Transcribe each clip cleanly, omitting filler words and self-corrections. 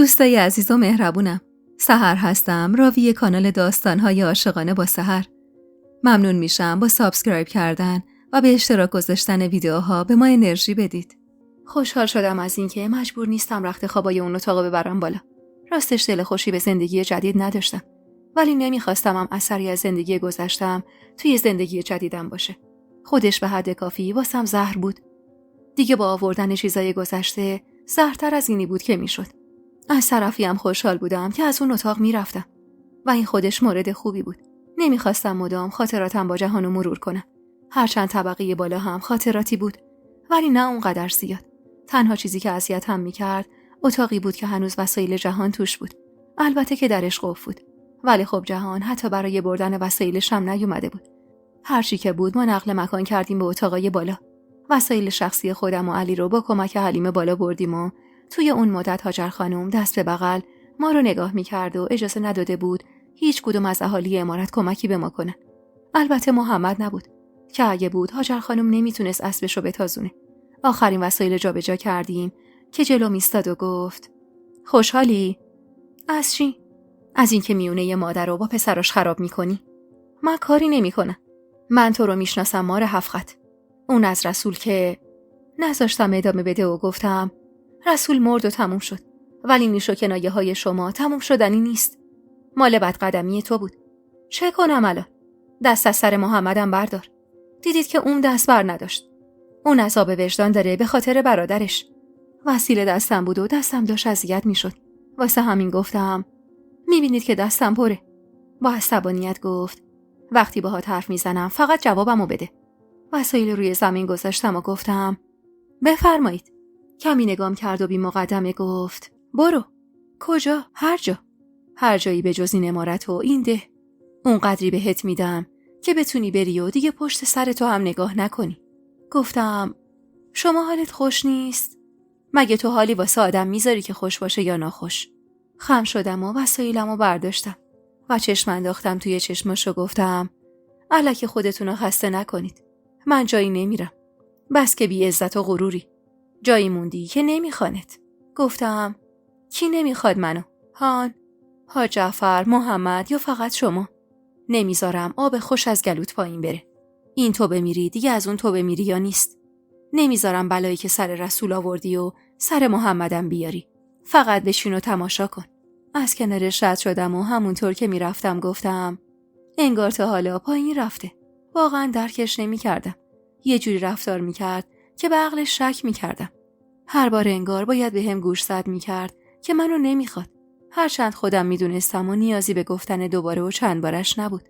دوستای عزیز و مهربونم، سحر هستم، راوی کانال داستان‌های عاشقانه با سحر. ممنون میشم با سابسکرایب کردن و به اشتراک گذاشتن ویدیوها به ما انرژی بدید. خوشحال شدم از اینکه مجبور نیستم رخت خوابای اون اتاق ببرم بالا. راستش دل خوشی به زندگی جدید نداشتم، ولی نمیخواستم هم اثری از زندگی گذشتم توی زندگی جدیدم باشه. خودش به حد کافی واسم زهر بود. دیگه با آوردن چیزای گذشته زهرتر از اینی بود که میشد. از طرفی هم خوشحال بودم که از اون اتاق میرفتم و این خودش مورد خوبی بود. نمیخواستم مدام خاطراتم با جهانو مرور کنم. هرچند طبقه بالا هم خاطراتی بود، ولی نه اونقدر زیاد. تنها چیزی که اذیتم میکرد اتاقی بود که هنوز وسایل جهان توش بود. البته که درش قفل بود، ولی خب جهان حتی برای بردن وسایلش هم نیومده بود. هرچی که بود ما نقل مکان کردیم به اتاقای بالا. وسایل شخصی خودم و علی رو با کمک حلیمه بالا بردیم و توی اون مدت هاجر خانم دست به بغل ما رو نگاه میکرد و اجازه نداده بود هیچ کدوم از اهالی عمارت کمکی به ما کنن. البته محمد نبود که اگه بود هاجر خانم نمیتونست اسبش رو بتازونه. آخرین وسایل جابجا کردیم که جلو میستاد و گفت: خوشحالی؟ از چی؟ از اینکه میونه ی مادر رو با پسراش خراب میکنی؟ من کاری نمیکنم. من تو رو میشناسم مار هفخط. اون از رسول که نذاشتم ادامه بده و گفتم: رسول مرد و تموم شد، ولی نیش و کنایه های شما تموم شدنی نیست. مال بدقدمی تو بود. چه کنم الان؟ دست از سر محمدم بردار. دیدید که اون دست بر نداشت. اون عذاب وجدان داره به خاطر برادرش. وسیله دستم بود و دستم داشت اذیت میشد. واسه همین گفتم: میبینید که دستم پره. با عصبانیت گفت: وقتی باهات حرف میزنم فقط جوابمو بده. وسایل روی زمین گذاشتم و گفتم: بفرمایید. کمی نگام کرد و بی مقدمه گفت: برو. کجا؟ هر جا. هر جایی به جز این عمارت و این ده. اون قدری بهت میدم که بتونی بری و دیگه پشت سر تو هم نگاه نکنی. گفتم: شما حالت خوش نیست؟ مگه تو حالی واسه آدم میذاری که خوش باشه یا ناخوش؟ خم شدم و وسایلمو برداشتم و چشم انداختم توی چشماش و گفتم: الکی خودتونو خسته نکنید. من جایی نمیرم. بس که بی عزت و غروری. جایی موندی که نمیخوانت. گفتم: کی نمیخواد منو؟ هان؟ ها جعفر، محمد یا فقط شما؟ نمیذارم آب خوش از گلوت پایین بره. این تو بمیری دیگه از اون تو بمیری یا نیست. نمیذارم بلایی که سر رسول آوردی و سر محمدم بیاری. فقط بشین و تماشا کن. از کنارش رد شدم و همونطور که میرفتم گفتم: انگار تا حالا پایین رفته. واقعا درکش نمیکردم. یه جوری رفتار میکرد که به عقلش شک میکردم. هر بار انگار باید به هم گوش زد میکرد که منو نمیخواد. هرچند خودم میدونستم و نیازی به گفتن دوباره و چند بارش نبود.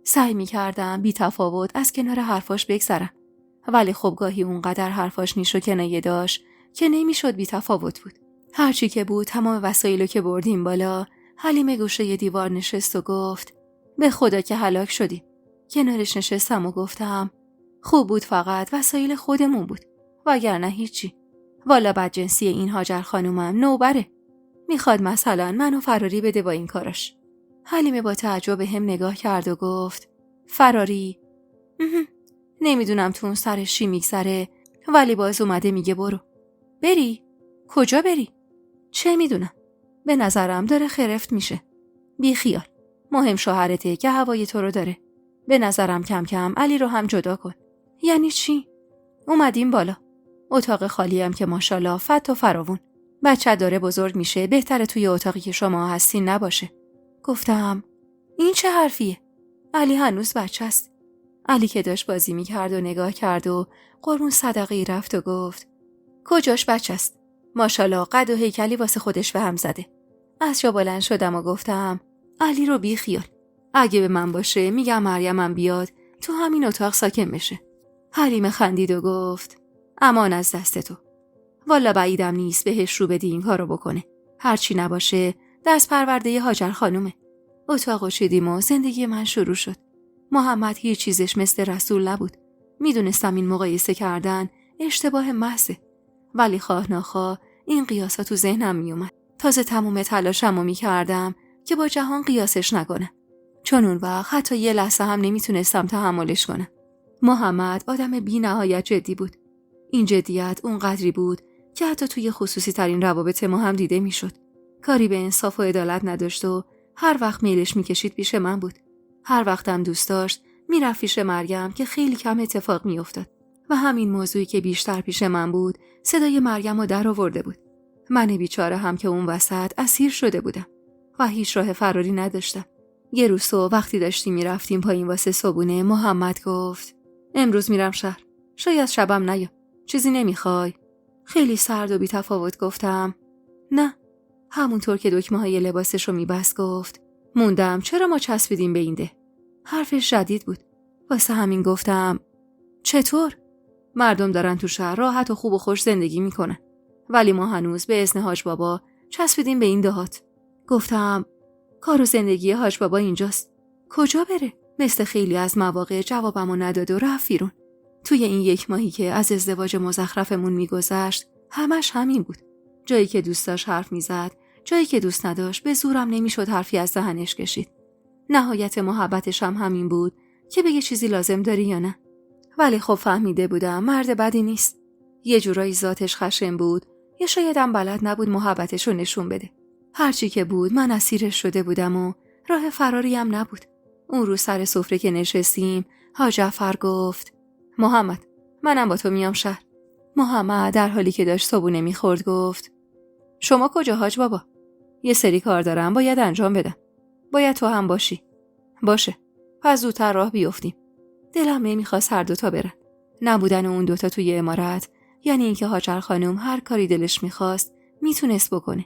سعی میکردم بی تفاوت از کنار حرفاش بگذرم. ولی خب گاهی اونقدر حرفاش نیش و کنایه داشت که نمیشد بی تفاوت بود. هرچی که بود تمام وسایلو که بردیم بالا، حلیمه گوشه ی دیوار نشست و گفت: به خدا که هلاک شدیم. کنارش نشستم و گفتم: خوب بود فقط وسایل خودمون بود، وگرنه هیچی. والا بدجنسی این هاجر خانومم نوبره. میخواد مثلا منو فراری بده با این کاراش. حلیمه با تعجب به هم نگاه کرد و گفت: فراری؟ نمیدونم تو اون سرش چی میگذره، ولی باز اومده میگه برو. بری؟ کجا بری؟ چه میدونم. به نظرم داره خرفت میشه. بی خیال. مهم شوهرته که هوای تو رو داره. به نظرم کم کم علی رو هم جدا کن. یعنی چی؟ اومدیم بالا. اتاق خالی هم که ماشاءالله فت و فراوون. بچه داره بزرگ میشه، بهتره توی اتاقی که شما هستین نباشه. گفتم: این چه حرفیه؟ علی هنوز بچه است. علی که داشت بازی میکرد و نگاه کرد و قربون صدقه‌ای رفت و گفت: کجاش بچه است؟ ماشاءالله قد و هیکلی واسه خودش به هم زده. از جا بلند شدم و گفتم: علی رو بی خیال. اگه به من باشه میگم مریمم بیاد تو همین اتاق ساکن بشه. حلیمه خندید و گفت: امان از دست تو. والا بعیدم نیست بهش رو بدی این کارو بکنه. هرچی نباشه دست پرورده هاجر خانومه. اتاقو چیدیم و زندگی من شروع شد. محمد هیچ چیزش مثل رسول نبود. میدونستم این مقایسه کردن اشتباه محضه، ولی خواه ناخواه این قیاسا تو ذهنم میومد. تازه تمام تلاشمو میکردم که با جهان قیاسش نکنم، چون اون وقت حتی یه لحظه هم نمیتونستم تحملش کنم. محمد آدم بی نهایت جدی بود. این جدیت اون قدری بود که حتی توی خصوصی ترین روابط ما هم دیده میشد. کاری به انصاف و عدالت نداشت و هر وقت میلش میکشید پیش من بود. هر وقتم دوست داشت میرفت پیش مریم که خیلی کم اتفاق میافتاد. و همین موضوعی که بیشتر پیش من بود، صدای مریم رو در آورده بود. من بیچاره هم که اون وسط اسیر شده بودم و هیچ راه فراری نداشتم. یه روز صبح وقتی داشتیم میرفتیم پایین واسه صبونه، محمد گفت امروز میرم شهر. شاید شبم نیام. چیزی نمیخوای؟ خیلی سرد و بی‌تفاوت گفتم نه. همونطور که دکمه‌های لباسش رو میبست گفت موندم چرا ما چسبیدیم به این ده. حرفش شدید بود. واسه همین گفتم چطور؟ مردم دارن تو شهر راحت و خوب و خوش زندگی میکنن، ولی ما هنوز به اذن حاج بابا چسبیدیم به این دهات. گفتم کار و زندگی حاج بابا اینجاست. کجا بره؟ مثل خیلی از مواقع جوابمو نداد و رفت بیرون. توی این 1 ماهی که از ازدواج مزخرفمون میگذشت همش همین بود. جایی که دوست داشت حرف میزد، جایی که دوست نداشت به زورم نمیشد حرفی از دهنش کشید. نهایت محبتش هم همین بود که بگه چیزی لازم داری یا نه. ولی خب فهمیده بودم مرد بدی نیست. یه جورایی ذاتش خشن بود یا شایدم بلد نبود محبتش رو نشون بده. هرچی که بود من اسیرش شده بودم و راه فراری هم نبود. اون روز سر سفره که نشستیم حاج جعفر گفت محمد منم با تو میام شهر. محمد در حالی که داشت صبونه میخورد گفت شما کجا حاج بابا؟ یه سری کار دارم باید انجام بدم. باید تو هم باشی. باشه. پس زودتر راه بیفتیم. دلم نمیخواست هر دوتا برن. نبودن اون دوتا توی عمارت یعنی اینکه هاجر خانم هر کاری دلش میخواست میتونست بکنه.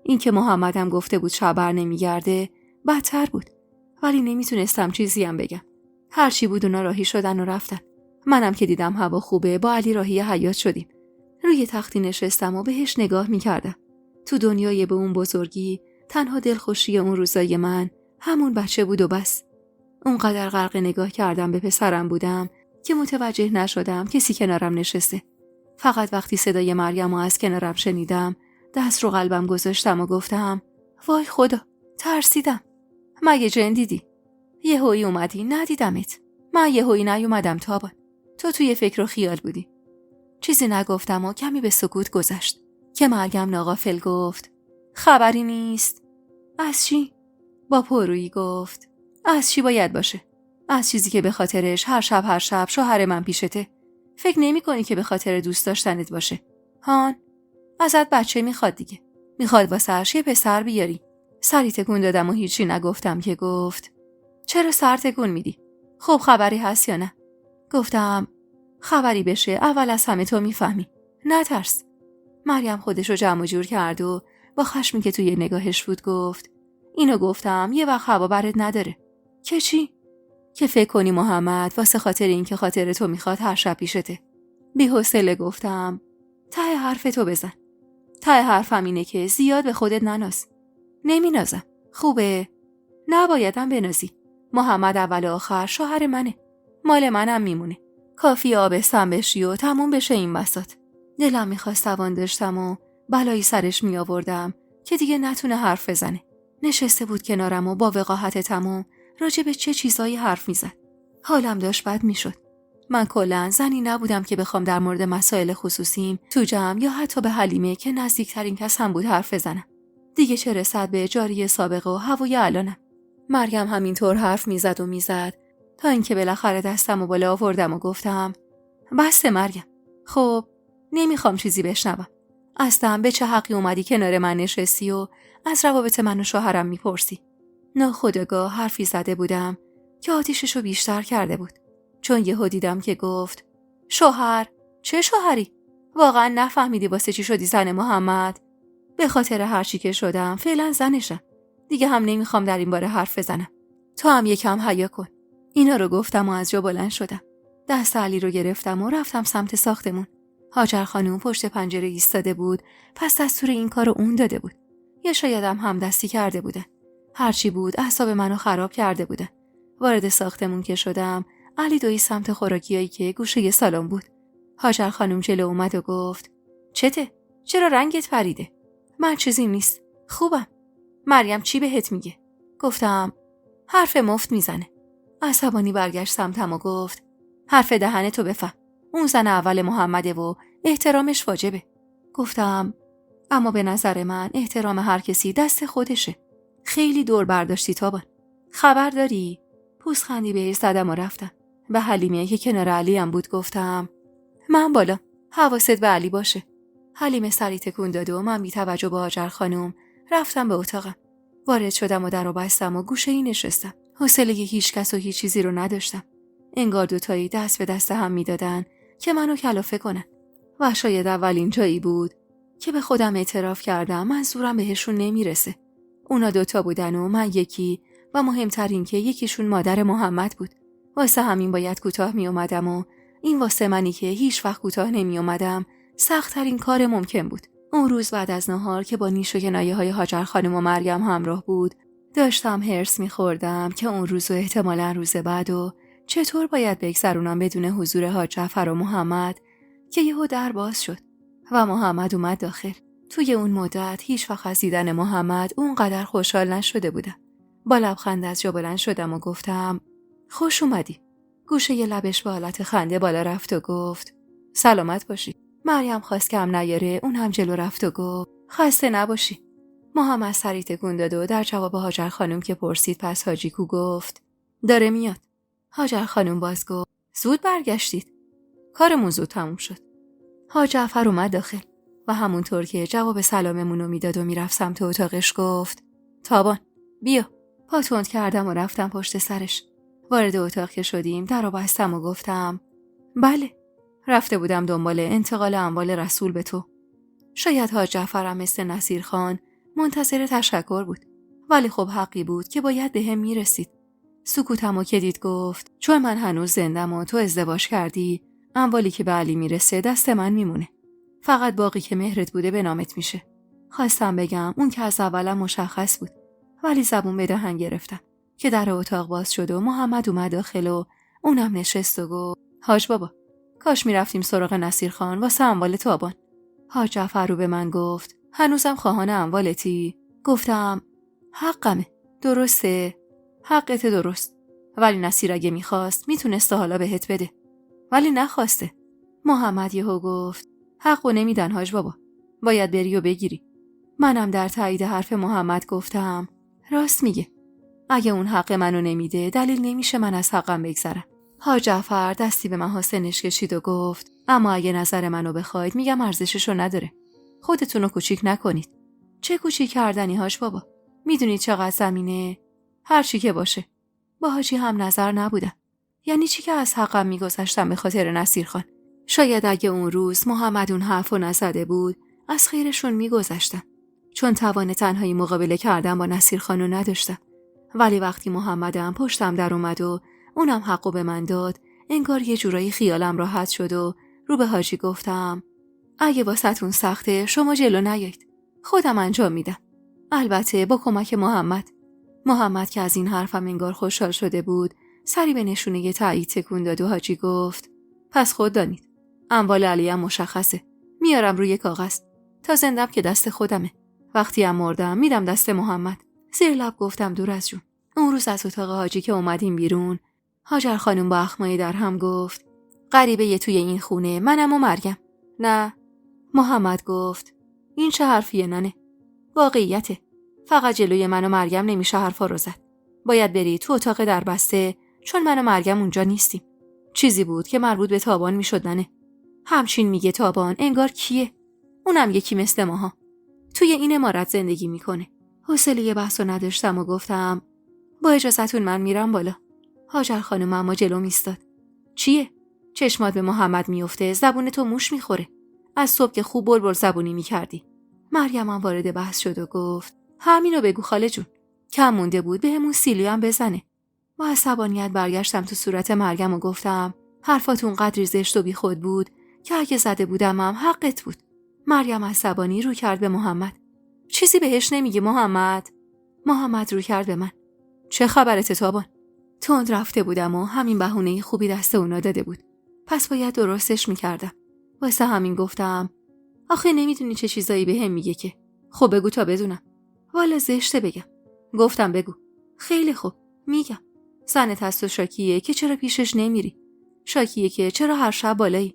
اینکه محمدم گفته بود شب نمیگرده بدتر بود. ولی نمیتونستم چیزی هم بگم. هرچی بود اونا راهی شدن و رفتن. منم که دیدم هوا خوبه با علی راهی حیاط شدیم. روی تختی نشستم و بهش نگاه میکردم. تو دنیای به اون بزرگی تنها دلخوشی اون روزای من همون بچه بود و بس. اونقدر غرق نگاه کردم به پسرم بودم که متوجه نشدم کسی کنارم نشسته. فقط وقتی صدای مریم رو از کنارم شنیدم دست رو قلبم گذاشتم و گفتم وای خدا ترسیدم. مگه جن دیدی؟ یهویی اومدی ندیدمت. من یهویی نیومدم تابان. تو توی فکر و خیال بودی. چیزی نگفتم و کمی به سکوت گذشت که مریم ناغافل گفت خبری نیست. از چی؟ با پرویی گفت از چی باید باشه؟ از چیزی که به خاطرش هر شب شوهر من پیشته. فکر نمی کنی که به خاطر دوست داشتنت باشه؟ هان؟ ازت بچه میخواد دیگه. میخواد واسه‌اش یه پسر بیاری. سری تکون دادم و هیچی نگفتم که گفت چرا سر تکون میدی؟ خب خبری هست یا نه؟ گفتم خبری بشه اول از همه تو میفهمی. نترس. مریم خودشو جمع جور کرد و با خشمی که توی نگاهش بود گفت اینو گفتم یه وقت هوا برات نداره. که چی؟ که فکر کنی محمد واسه خاطر این که خاطر تو میخواد هر شب پیشته. بی‌حوصله گفتم ته حرف تو بزن. ته حرفم اینه که زیاد به خودت نناز. نمینازم. خوبه؟ نبایدم بنازی. محمد اول و آخر شوهر منه. مال منم میمونه. کافی آبستن بشی و تموم بشه این بساط. دلم میخواست توان داشتم و بلایی سرش میآوردم که دیگه نتونه حرف بزنه. نشسته بود کنارم و با وقاحت تمام راجع به چه چیزایی حرف میزد. حالم داشت بد میشد. من کلاً زنی نبودم که بخوام در مورد مسائل خصوصیم تو جمع یا حتی به حلیمه که نزدیکترین کس هم بود حرف بزنم. دیگه چه رسد به جاری سابقه و هوای الانم. مریم همینطور حرف میزد و میزد تا اینکه بالاخره دستم و بالا آوردم و گفتم بس مریم. خب نمیخوام چیزی بشنوم. اصلا به چه حقی اومدی کنار من نشستی و از روابط من و شوهرم میپرسی؟ ناخودآگاه حرفی زده بودم که آتیششو بیشتر کرده بود. چون یهو دیدم که گفت شوهر؟ چه شوهری؟ واقعا نفهمیدی واسه چی شدی زن محمد؟ به خاطر هر چی که شدم فعلا زنشم. دیگه هم نمیخوام در این باره حرف بزنم. تو هم یکم حیا کن. اینا رو گفتم و از جا بلند شدم. دست علی رو گرفتم و رفتم سمت ساختمون. هاجر خانم پشت پنجره ایستاده بود، پس دستور این کارو اون داده بود. یا شایدم هم دستی کرده بودن. هرچی بود اعصاب منو خراب کرده بودن. وارد ساختمون که شدم، علی دوی سمت خوراکیایی که گوشه سالن بود. هاجر خانم جلو اومد و گفت چته؟ چرا رنگت پریده؟ من چیزی نیست. خوبم. مریم چی بهت میگه؟ گفتم حرف مفت میزنه. عصبانی برگشت سمتم و گفت حرف دهنتو بفهم. اون زن اول محمده و احترامش واجبه. گفتم اما به نظر من احترام هر کسی دست خودشه. خیلی دور برداشتی تابان. خبر داری؟ پوزخندی بهش زدم و رفتم. به حلیمه که کنار علی هم بود گفتم من بالا، حواست به علی باشه. حلیمه سری تکون داد و من بی توجه به هاجر خانم رفتم به اتاقم. وارد شدم و درو بستم و گوشه‌ای نشستم. حوصله هیچ کس و هیچ چیزی رو نداشتم. انگار دوتایی دست به دست هم میدادن که منو کلافه کنن. و شاید اولین جایی بود که به خودم اعتراف کردم منظورم بهشون نمیرسه. اونا دوتا بودن و من یکی، و مهمترین که یکیشون مادر محمد بود. واسه همین باید کوتاه می اومدم و این واسه منی که هیچ وقت کوتاه نمی اومدم سخت‌ترین کار ممکن بود. اون روز بعد از نهار که با نیش و کنایه‌های هاجر خانم و مریم همراه بود، داشتم هرس می‌خوردم که اون روز و احتمالاً روز بعد و چطور باید بگذرونم بدون حضور حاج جعفر و محمد که یهو در باز شد و محمد اومد داخل. توی اون مدت هیچ وقت از دیدن محمد اونقدر خوشحال نشده بودم. با لبخند از جا بلند شدم و گفتم خوش اومدی. گوشه ی لبش به حالت خنده بالا رفت و گفت سلامت باشی. مریم خواست کم نیاره، اون هم جلو رفت و گفت خسته نباشی. محمد سری تکون داد و در جواب هاجر خانم که پرسید پس حاجی کو گفت داره میاد. هاجر خانم باز گفت زود برگشتید. کارمون زود تموم شد. حاج جعفر اومد داخل و همونطور که جواب سلاممونو میداد و میرفت سمت اتاقش گفت تابان بیا. پا تند کردم و رفتم پشت سرش. وارد اتاق که شدیم درو بستم و گفتم بله، رفته بودم دنبال انتقال اموال رسول به تو. شاید حاج جعفرم مثل نصیر خان منتظر تشکر بود، ولی خب حقی بود که باید به هم میرسید. سکوتمو که دید گفت چون من هنوز زندم و تو ازدواج کردی، اموالی که به علی میرسه دست من میمونه. فقط باقی که مهرت بوده به نامت میشه. خواستم بگم اون که از اولم مشخص بود، ولی زبون به دهن گرفتم که در اتاق باز شد و محمد اومد داخل و اونم نشست و گفت حاج بابا کاش میرفتیم سراغ نصیر خان واسه اموال تابان. حاج جعفر رو به من گفت هنوزم خواهان اموالتی؟ گفتم حقمه. درسته، حقت درست، ولی نصیر اگه میخواست میتونسته حالا بهت بده، ولی نخواسته. محمد یهو گفت حقو نمیدن حاج بابا، باید بری و بگیری. منم در تایید حرف محمد گفتم راست میگه، اگه اون حق منو نمیده دلیل نمیشه من از حقم بگذرم. حاج جعفر دستی به محاسنش کشید و گفت اما اگه نظر منو بخواید میگم ارزششو نداره. خودتونو کوچیک نکنید. چه کوچیک کردنی حاج بابا؟ میدونید چقدر زمینه؟ هر چی که باشه. با حاجی هم نظر نبودم. یعنی چی که از حقم میگذاشتم به خاطر نصیر خان؟ شاید اگه اون روز محمد اون حرفو نزده بود از خیرشون میگذاشتم، چون توان تنهایی مقابله کردن با نصیر خانو نداشتم. ولی وقتی محمدم پشتم در اومد و اونم حقو به من داد، انگار یه جورایی خیالم راحت شد و رو به حاجی گفتم اگه واسه‌تون سخته شما جلو نیایید، خودم انجام میدم. البته با کمک محمد که از این حرفم انگار خوشحال شده بود سری به نشونه تایید تکون داد و حاجی گفت پس خود دانید، اموال علی هم مشخصه، میارم روی کاغذ. تا زندم که دست خودمه، وقتی هم مردم میدم دست محمد. زیر لب گفتم دور از جون. اون روز از اتاق حاجی که اومدیم بیرون، هاجر خانم با اخمایی در هم گفت غریبه یه توی این خونه منم و مریم. نه. محمد گفت این چه حرفیه ننه؟ واقعیته. فقط جلوی من و مریم نمیشه حرفا رو زد. باید بری تو اتاق دربسته، چون من و مریم اونجا نیستیم. چیزی بود که مربوط به تابان میشد ننه. همچین میگه تابان انگار کیه؟ اونم یکی مثل ماها. توی این عمارت زندگی میکنه. حوصله بحثو نداشتم و گفتم با اجازهتون من میرم بالا. هاجر خانم اما جلو میستاد. چیه؟ چشمات به محمد میفته، زبون تو موش میخوره. از صبح که خوب بلبل زبونی میکردی. مریم هم وارد بحث شد و گفت همینو بگو خاله جون. کم مونده بود بهمون سیلی هم بزنه. با عصبانیت برگشتم تو صورت مریم و گفتم حرفاتون قدری زشت و بی خود بود که اگه زده بودم هم حقت بود. مریم عصبانی رو کرد به محمد. چیزی بهش نمیگی محمد؟ محمد رو کرد به من. چه خبرته تابان؟ تند رفته بودم و همین بهونه خوبی دست اونا داده بود. پس باید درستش میکردم. واسه همین گفتم آخه نمیدونی چه چیزایی به هم میگه که. خب بگو تا بدونم. والا زشته بگم. گفتم بگو. خیلی خوب میگم. زنت هست و شاکیه که چرا پیشش نمیری؟ شاکیه که چرا هر شب بالایی؟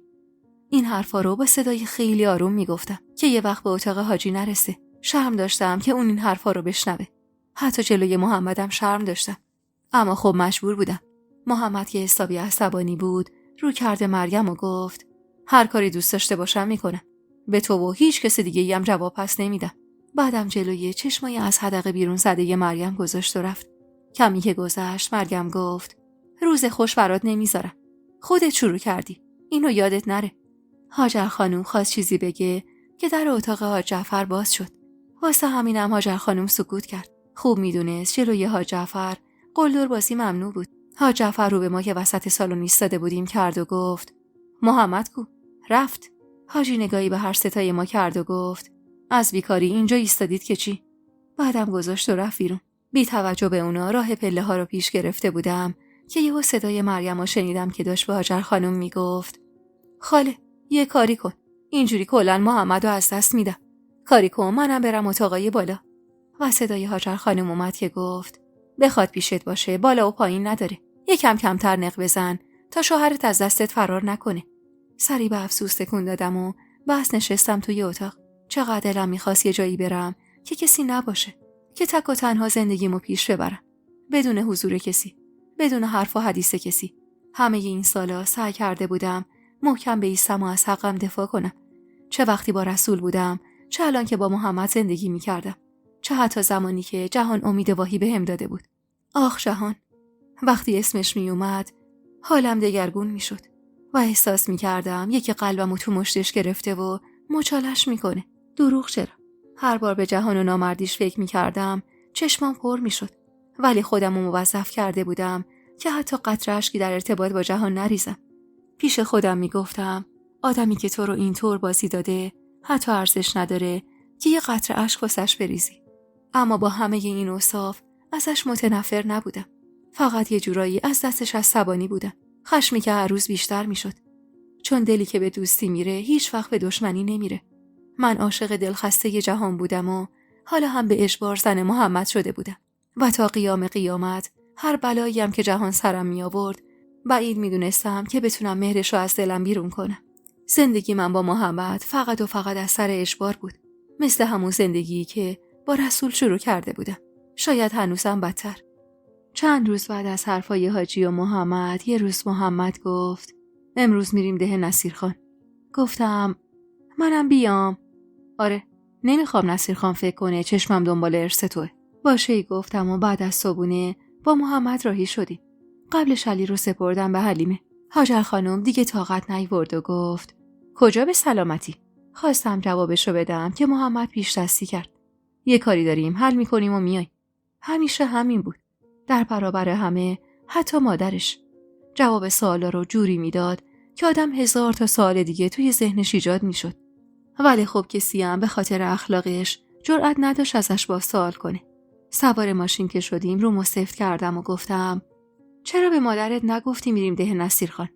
این حرفا رو با صدای خیلی آروم میگفتم که یه وقت به اتاق حاجی نرسه. شرم داشتم که اون این حرفا رو بشنوه. حتی جلوی محمدم شرم داشتم. اما خب مجبور بودم. محمد که حسابی عصبانی بود، رو کرده مریم و گفت هر کاری دوست داشته باشم میکنم. به تو و هیچ کس دیگه‌ای هم جواب پس نمیدم. بعدم جلوی چشمای از حدقه بیرون زده مریم گذاشت و رفت. کمی که گذشت مریم گفت روز خوش برات نمیذارم. خودت شروع کردی. اینو یادت نره. هاجر خانم خواست چیزی بگه که در اتاق حاج جعفر باز شد. واسه همینم هاجر خانم سکوت کرد. خوب میدونست جلوی حاج جعفر قلدر بازی ممنوع بود. حاج جعفر رو به ما که وسط سالن ایستاده بودیم کرد و گفت محمد کو؟ رفت. حاجی نگاهی به هر ستای ما کرد و گفت از بیکاری اینجا ایستادید که چی؟ بعدم گذاشت و رفت بیرون. بی توجه به اونا راه پله ها رو پیش گرفته بودم که یهو صدای مریم رو شنیدم که داشت به هاجر خانم میگفت خاله یه کاری کن. اینجوری کلاً محمد رو از دست میدم. کاری کن منم برم اتاقای بالا. و صدای هاجر خانم اومد که گفت بخواد پیشت باشه بالا و پایین نداره. یکم کمتر نق بزن تا شوهرت از دستت فرار نکنه. سری به افسوس تکون دادم و بس نشستم توی اتاق. چقدر دلم میخواست یه جایی برم که کسی نباشه، که تک و تنها زندگیمو پیش ببرم، بدون حضور کسی، بدون حرف و حدیث کسی. همه این سالا سعی کرده بودم محکم بایستم و از حقم دفاع کنم. چه وقتی با رسول بودم، چه الان که با محمد زندگی میکردم، چه حتی زمانی که جهان امید واهی بهم داده بود. آخ جهان، وقتی اسمش میومد حالم دگرگون میشد و احساس میکردم یکی قلبمو تو مشتش گرفته و مچالش میکنه. دروغ چرا؟ هر بار به جهان و نامردیش فکر میکردم چشمام پر میشد، ولی خودمو موظف کرده بودم که حتی قطره اشکی در ارتباط با جهان نریزم. پیش خودم میگفتم آدمی که تو رو اینطور بازی داده حتی ارزش نداره که یه قطره اشک واسش بریزی. اما با همه این اوصاف ازش متنفر نبودم. فقط یه جورایی از دستش عصبانی بودم. خشمی که هر روز بیشتر میشد. چون دلی که به دوستی میره هیچ وقت به دشمنی نمیره. من عاشق دلخسته جهان بودم و حالا هم به اجبار زن محمد شده بودم و تا قیام قیامت هر بلایی هم که جهان سرم می آورد بعید میدونستم که بتونم مهرش رو از دلم بیرون کنم. زندگی من با محمد فقط و فقط از سر اجبار بود، مثل همون زندگی که با رسول شروع کرده بودم، شاید هنوزم بدتر. چند روز بعد از حرفای حاجی و محمد یه روز محمد گفت امروز میریم ده نصیرخان. گفتم منم بیام. آره، نمیخوام نصیرخان فکر کنه چشمم دنبال ارث توه. باشه گفتم و بعد از صبونه با محمد راهی شدیم. قبلش علی رو سپردم به حلیمه. هاجر خانم دیگه طاقت نیورد و گفت کجا به سلامتی؟ خواستم جوابشو بدم که محمد پیش دستی کرد. یه کاری داریم حل میکنیم و میای. همیشه همین بود. در برابر همه، حتی مادرش. جواب سوالا رو جوری میداد که آدم 1000 تا سوال دیگه توی ذهنش ایجاد میشد. ولی خب کسی هم به خاطر اخلاقش جرئت نداشت ازش با سوال کنه. سوار ماشین که شدیم رو سفت کردم و گفتم چرا به مادرت نگفتی میریم ده نصیرخان؟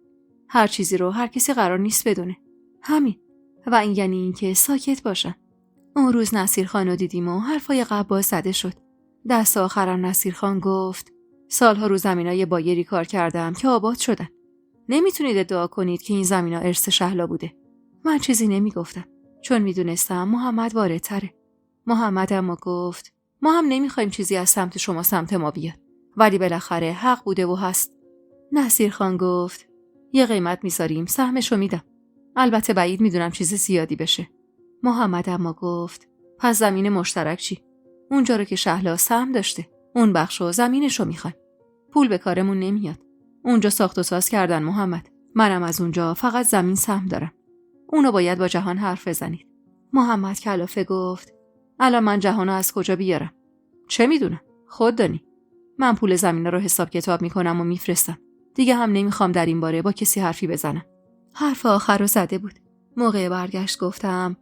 هر چیزی رو هر کسی قرار نیست بدونه. همین. و این یعنی این که ساکت باشن. اون روز نصیرخان رو دیدیم و حرفای قبل باز زده شد. دست آخرم نصیرخان گفت سالها رو زمینای بایری کار کردم که آباد شدن. نمیتونید ادعا کنید که این زمینا ارث شهلا بوده. من چیزی نمیگفتم چون میدونستم محمد واردتره. محمد اما گفت ما هم نمیخوایم چیزی از سمت شما سمت ما بیاد، ولی بالاخره حق بوده و هست. نصیرخان گفت یه قیمت میذاریم، سهمشو میدم. البته بعید میدونم چیز زیادی بشه. محمد اما گفت پس زمین مشترک چی؟ اونجا رو که شهلا سهم داشته، اون بخشو زمینشو میخوان. پول به کارمون نمیاد. اونجا ساخت و ساز کردن محمد. منم از اونجا فقط زمین سهم دارم. اونو باید با جهان حرف بزنید. محمد کلافه گفت الان من جهانو از کجا بیارم؟ چه میدونم؟ خود دانی. من پول زمینا رو حساب کتاب میکنم و میفرستم. دیگه هم نمیخوام در این باره با کسی حرفی بزنم. حرف آخر رو زده بود. موقع برگشت گفتم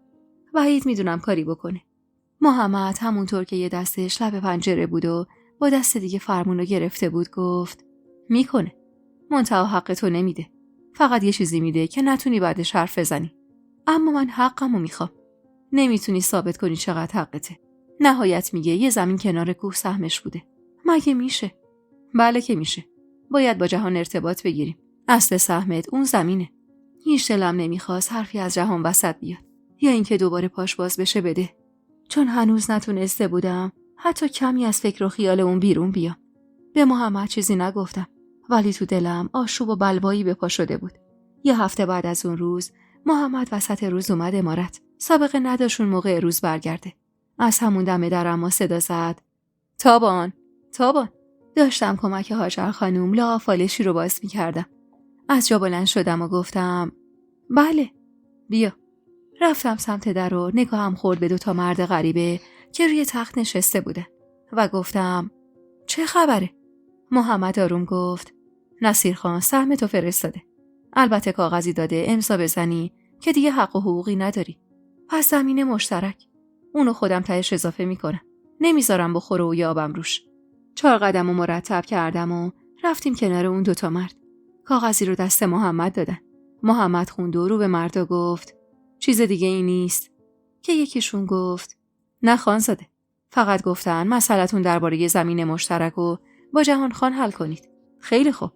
وحید میدونم کاری بکنه. محمد همونطور که یه دستش لب پنجره بود و با دست دیگه فرمون رو گرفته بود گفت میکنه. منتها حق تو نمیده. فقط یه چیزی میده که نتونی بعدش حرف بزنی. اما من حقمو میخوام. نمیتونی ثابت کنی چقدر حقته. نهایت میگه یه زمین کنار کوه سهمش بوده. مگه میشه؟ بله که میشه. باید با جهان ارتباط بگیریم. اصل سهمت اون زمینه. هیچ دلم نمیخواست حرفی از جهان وسط بیاد یا اینکه دوباره پاش باز بشه بده. چون هنوز نتونسته بودم حتی کمی از فکر و خیال اون بیرون بیام. به محمد چیزی نگفتم، ولی تو دلم آشوب و بلوایی به پا شده بود. یه هفته بعد از اون روز محمد وسط روز اومد امارت. سابقه نداشت اون موقع روز برگرده. از همون دم در اما صدا زد: تابان. داشتم کمک هاجر خانوم لحاف فالشی رو باز می‌کردم. از جا بلند شدم و گفتم: بله. بیا. رفتم سمت در و نگاهم خورد به 2 مرد غریبه که روی تخت نشسته بودن و گفتم: چه خبره؟ محمد آروم گفت: نصیر خان سهم تو فرستاده. البته کاغذی داده امضا بزنی که دیگه حق و حقوقی نداری. پس زمین مشترک. اونو خودم تهش اضافه میکنم. نمیذارم بخوره و یابم روش. 4 قدم و مرتب کردم و رفتیم کنار اون 2 مرد. کاغذی رو دست محمد دادن. محمد خوند و رو به مردا گفت: چیز دیگه ای نیست. که یکیشون گفت: نه خانزاده. فقط گفتن مسئلتون درباره زمین مشترک رو با جهان خان حل کنید. خیلی خوب.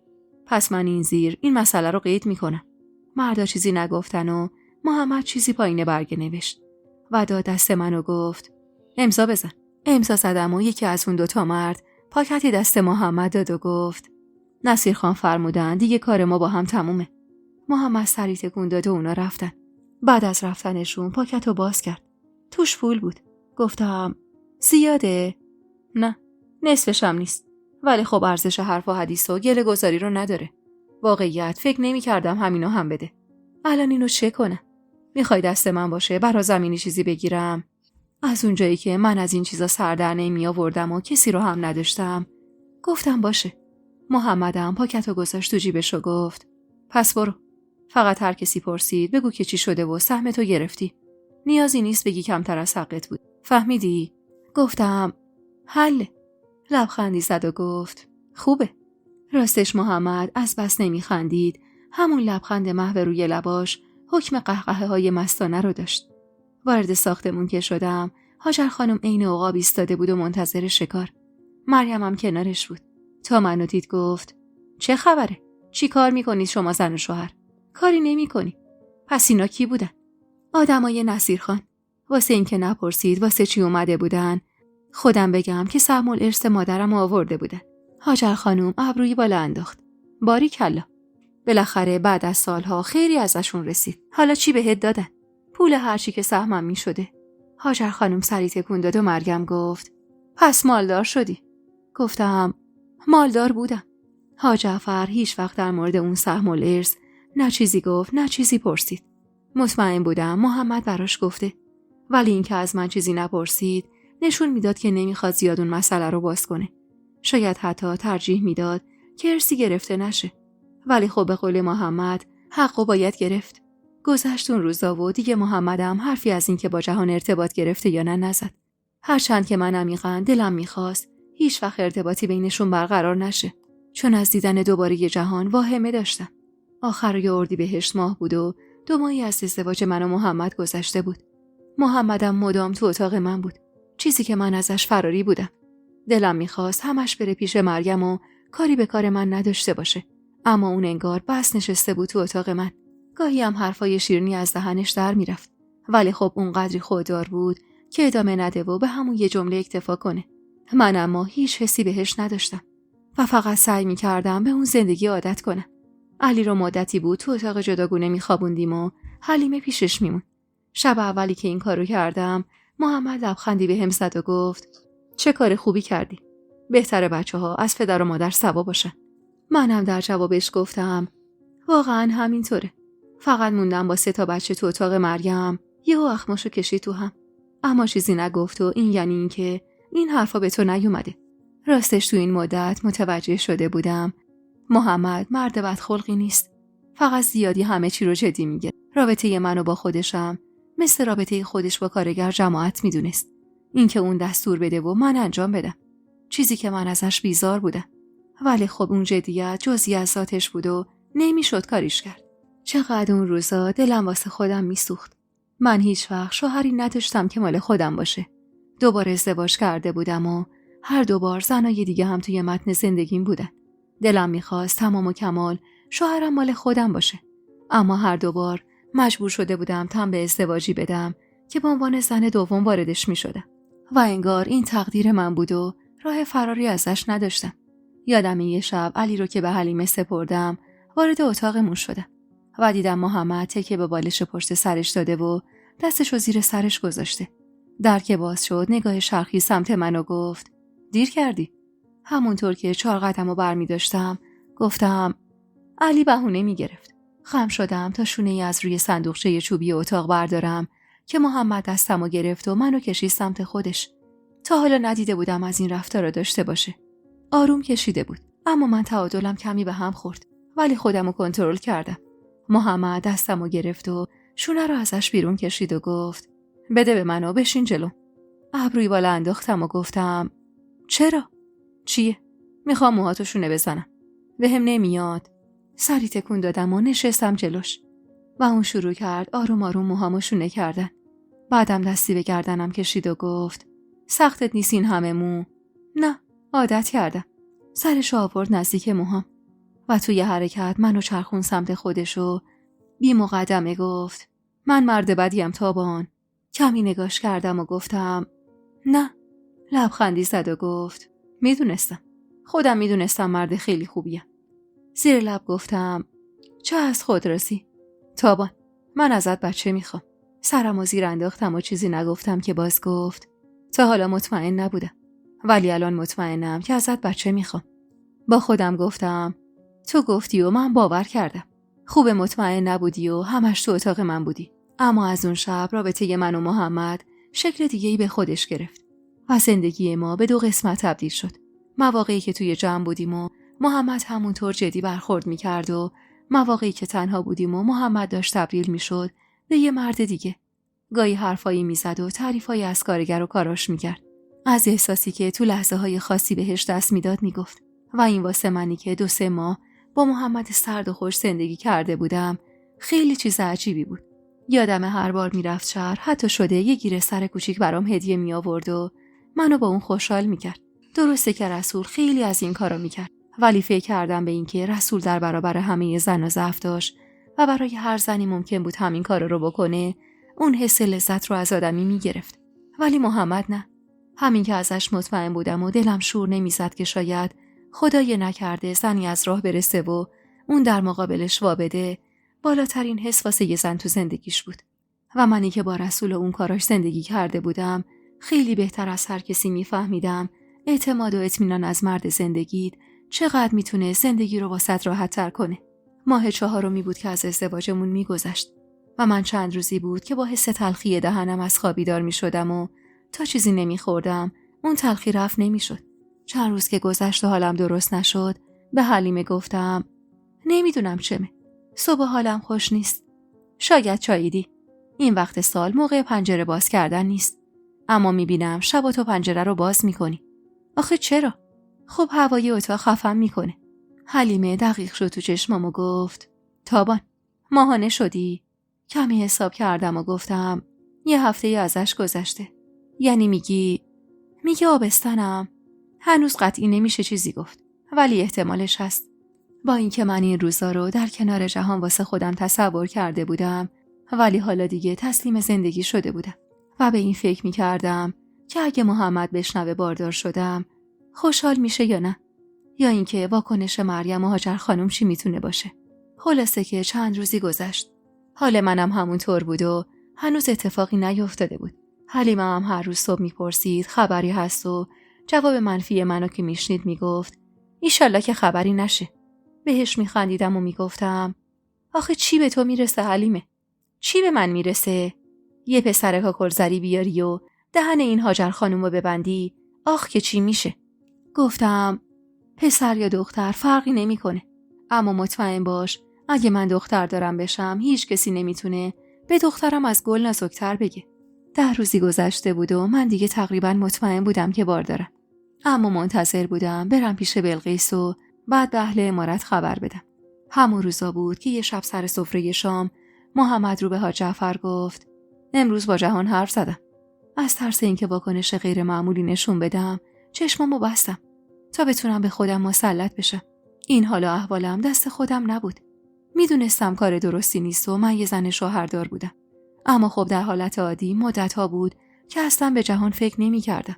پس من این مسئله رو قید میکنم. مردا چیزی نگفتن و محمد چیزی پایین برگه نوشت و داد دست منو گفت: امضا بزن. امضا زدم و یکی از اون 2 مرد پاکتی دست محمد داد و گفت: نصیر خان فرمودن دیگه کار ما با هم تمومه. محمد سری تکون داد و اونا رفتن. بعد از رفتنشون پاکتو باز کرد. توش پول بود. گفتم: زیاده؟ نه، نصفش هم نیست. ولی خب ارزش حرف و حدیث و گله گذاری رو نداره. واقعیت فکر نمی کردم همینو هم بده. الان اینو چه کنم؟ میخوای دست من باشه برا زمینی چیزی بگیرم؟ از اونجایی که من از این چیزا سر در نمی آوردم و کسی رو هم نداشتم گفتم باشه. محمدم پاکتو گذاشت تو جیبش و گفت: پس برو. فقط هر کسی پرسید بگو که چی شده و سهمتو گرفتی. نیازی نیست بگی کمتر از حقت بود. فهمیدی؟ گفتم: حله. لبخندی زد و گفت: خوبه. راستش محمد از بس نمیخندید. همون لبخند محو روی لباش حکم قهقهه های مستانه رو داشت. وارد ساختمون که شدم هاجر خانم عین عقاب ایستاده بود و منتظر شکار. مریم هم کنارش بود. تا منو دید گفت: چه خبره؟ چی کار میکنید شما زن و شوهر؟ کاری نمیکنی. پس اینا کی بودن؟ آدمای نصیر خان. واسه این که نپرسید واسه چی اومده بودن خودم بگم که سهم الارث مادرم آورده بودن. هاجر خانم ابرویی بالا انداخت. باریکلا. بالاخره بعد از سالها خیری ازشون رسید. حالا چی بهت دادن؟ پول هرچی که سهمم میشده. هاجر خانم سری تکون داد و مریم گفت: پس مالدار شدی. گفتم: مالدار بودم. حاجعفر هیچ وقت در مورد اون سهم الارث نه چیزی گفت نه چیزی پرسید. مطمئن بودم محمد براش گفته، ولی این که از من چیزی نپرسید نشون میداد که نمیخواد زیاد اون مسئله رو باز کنه. شاید حتی ترجیح میداد که ارثی گرفته نشه. ولی خب به قول محمد حقو باید گرفت. گذشت اون روزا و دیگه محمدم حرفی از این که با جهان ارتباط گرفته یا نه نزد. هرچند که من عمیقاً دلم میخواست هیچ وقت ارتباطی بینشون برقرار نشه، چون از دیدن دوباره جهان واهمه داشتم. آخر اردیبهشت ماه بود و 2 ماهی از ازدواج من و محمد گذشته بود. محمدم مدام تو اتاق من بود، چیزی که من ازش فراری بودم. دلم میخواست همش بره پیش مریم و کاری به کار من نداشته باشه، اما اون انگار بس نشسته بود تو اتاق من. گاهی هم حرفای شیرینی از دهنش در میرفت، ولی خب اونقدری خوددار بود که ادامه نده و به همون یه جمله اکتفا کنه. من اما هیچ حسی بهش نداشتم و فقط سعی میکردم به اون زندگی عادت کنم. علی رو مدتی بود تو اتاق جداگونه میخوابوندیم و حلیمه پیشش میمون. شب اولی که این کارو کردم محمد لبخندی بهم زد و گفت: چه کار خوبی کردی. بهتره بچه‌ها از پدر و مادر سوا باشن. منم در جوابش گفتم: واقعا همینطوره. فقط موندم با 3 بچه تو اتاق مریم. یهو اخماشو کشید تو هم. اما چیزی نگفت و این یعنی این که این حرفا به تو نیومده. راستش تو این مدت متوجه شده بودم محمد مرد بدخلقی نیست. فقط زیادی همه چی رو جدی میگه. رابطه منو با خودشم مثل رابطه خودش با کارگر جماعت میدونست. این که اون دستور بده و من انجام بدم. چیزی که من ازش بیزار بودم. ولی خب اون جدیت جزئی از ذاتش بود و نمیشد کاریش کرد. چقدر اون روزا دلم واسه خودم میسوخت. من هیچ وقت شوهری نداشتم که مال خودم باشه. 2 بار ازدواج کرده بودم و هر 2 بار زنای دیگه هم توی متن زندگیم بودن. دلم میخواست تمام و کمال شوهرم مال خودم باشه. اما هر دوبار مجبور شده بودم تن به ازدواجی بدم که به عنوان زن دوم واردش می شدم و انگار این تقدیر من بود و راه فراری ازش نداشتم. یادم یه شب علی رو که به حلیمه سپردم وارد اتاقمون شدم و دیدم محمد تکیه به بالش پشت سرش داده و دستشو زیر سرش گذاشته. در که باز شد نگاه شرخی سمت من و گفت دیر کردی. همونطور که 4 قدمو برمی داشتم گفتم علی بهونه می گرفت. خم شدم تا شونه‌ای از روی صندوقچه چوبی اتاق بردارم که محمد دستمو گرفت و منو کشید سمت خودش. تا حالا ندیده بودم از این رفتار رو داشته باشه. آروم کشیده بود، اما من تعادلم کمی به هم خورد، ولی خودمو کنترل کردم. محمد دستمو گرفت و شونه رو ازش بیرون کشید و گفت بده به منو، بشین جلو. ابروی بالا انداختم و گفتم چرا؟ چیه؟ میخوام موهاتو شونه بزنم. بهم نمیاد. سری تکون دادم و نشستم جلوش و اون شروع کرد آروم آروم موهامو شونه کردن. بعدم دستی به گردنم کشید و گفت سختت نیست این همه مو؟ نه، عادت کردم. سرشو آورد نزدیک موهام و توی حرکت منو چرخون سمت خودش و بی مقدمه گفت من مرد بدیم تابان. کمی نگاش کردم و گفتم نه. لبخندی زد و گفت میدونستم. خودم میدونستم مرد خیلی خوبیم. زیر لب گفتم چه از خود رسی؟ تابان، من ازت بچه میخوام. سرمو زیر انداختم و چیزی نگفتم که باز گفت تا حالا مطمئن نبودم، ولی الان مطمئنم که ازت بچه میخوام. با خودم گفتم تو گفتی و من باور کردم. خوب مطمئن نبودی و همش تو اتاق من بودی. اما از اون شب رابطه من و محمد شکل دیگه‌ای به خودش گرفت و زندگی ما به 2 قسمت تبدیل شد. مواقعی که توی جمع بودیم و محمد همونطور جدی برخورد میکرد و مواقعی که تنها بودیم و محمد داشت تبدیل میشد به یه مرد دیگه. گاهی حرفایی میزد و تعریفایی از کارگر و کاراش میکرد. از احساسی که تو لحظه های خاصی بهش دست میداد میگفت و این واسه منی که 2-3 ماه با محمد سرد و خوش زندگی کرده بودم خیلی چیز عجیبی بود. یادم هر بار میرفت شهر حتی شده یه گیره سر کوچیک برام هدیه می آورد و منو با اون خوشحال میکرد. درسته که رسول خیلی از این کارا میکرد، ولی فکر کردم به این که رسول در برابر همه زن و ضعف داشت و برای هر زنی ممکن بود همین کارا رو بکنه، اون حس لذت رو از آدمی میگرفت. ولی محمد نه. همین که ازش مطمئن بودم و دلم شور نمیزد که شاید خدای نکرده زنی از راه برسه و اون در مقابلش وابده، بالاترین حس واسه یه زن تو زندگیش بود. و منی که با رسول و اون کاراش زندگی کرده بودم خیلی بهتر از هر کسی میفهمیدم اعتماد و اطمینان از مرد زندگیت چقدر میتونه زندگی رو واسط راحت تر کنه. ماه 4 بود که از ازدواجمون میگذشت و من چند روزی بود که با حس تلخی دهنم از خواب بیدار میشدم و تا چیزی نمیخوردم اون تلخی رفت نمیشد. چند روز که گذشت و حالم درست نشد به حلیمه گفتم نمیدونم چمه. صبح حالم خوش نیست. شاید چاییدی. این وقت سال موقع پنجره باز کردن نیست. اما میبینم شب تو پنجره رو باز میکنی. آخه چرا؟ خب هوای اتاق خفم میکنه. حلیمه دقیق شد تو چشمام و گفت تابان، ماهانه شدی؟ کمی حساب کردم و گفتم 1 هفته ازش گذشته. یعنی میگی آبستنم؟ هنوز قطعی نمیشه چیزی گفت، ولی احتمالش هست. با اینکه من این روزا رو در کنار جهان واسه خودم تصور کرده بودم، ولی حالا دیگه تسلیم زندگی شده بودم و به این فکر میکردم که اگه محمد بشنوه باردار شدم خوشحال میشه یا نه، یا اینکه واکنش مریم و هاجر خانم چی میتونه باشه. خلاصه که چند روزی گذشت. حال منم همونطور بود و هنوز اتفاقی نیفتاده بود. حلیمه هم هر روز صبح میپرسید خبری هست و جواب منفی منو که میشنید میگفت ایشالله که خبری نشه. بهش میخندیدم و میگفتم آخه چی به تو میرسه حلیمه؟ چی به من میرسه؟ یه پسر کاکلزری بیاری و دهن این هاجر خانومو ببندی، آخ که چی میشه؟ گفتم پسر یا دختر فرقی نمیکنه، اما مطمئن باش اگه من دختر دارم بشم هیچ کسی نمیتونه به دخترم از گل نازکتر بگه. 10 روزی گذشته بود و من دیگه تقریبا مطمئن بودم که بار دارم، اما منتظر بودم برم پیش بلقیس و بعد به اهل امارت خبر بدم. همون روزا بود که یه شب سر سفره شام محمد رو به حاج جعفر گفت امروز با جهان حرف زدم. از ترس اینکه واکنش غیر معمولی نشون بدم چشمامو بستم تا بتونم به خودم مسلط بشم. این حالا احوالم دست خودم نبود. میدونستم کار درستی نیست و من یه زن شوهردار بودم. اما خب در حالت عادی مدت‌ها بود که اصلا به جهان فکر نمی‌کردم.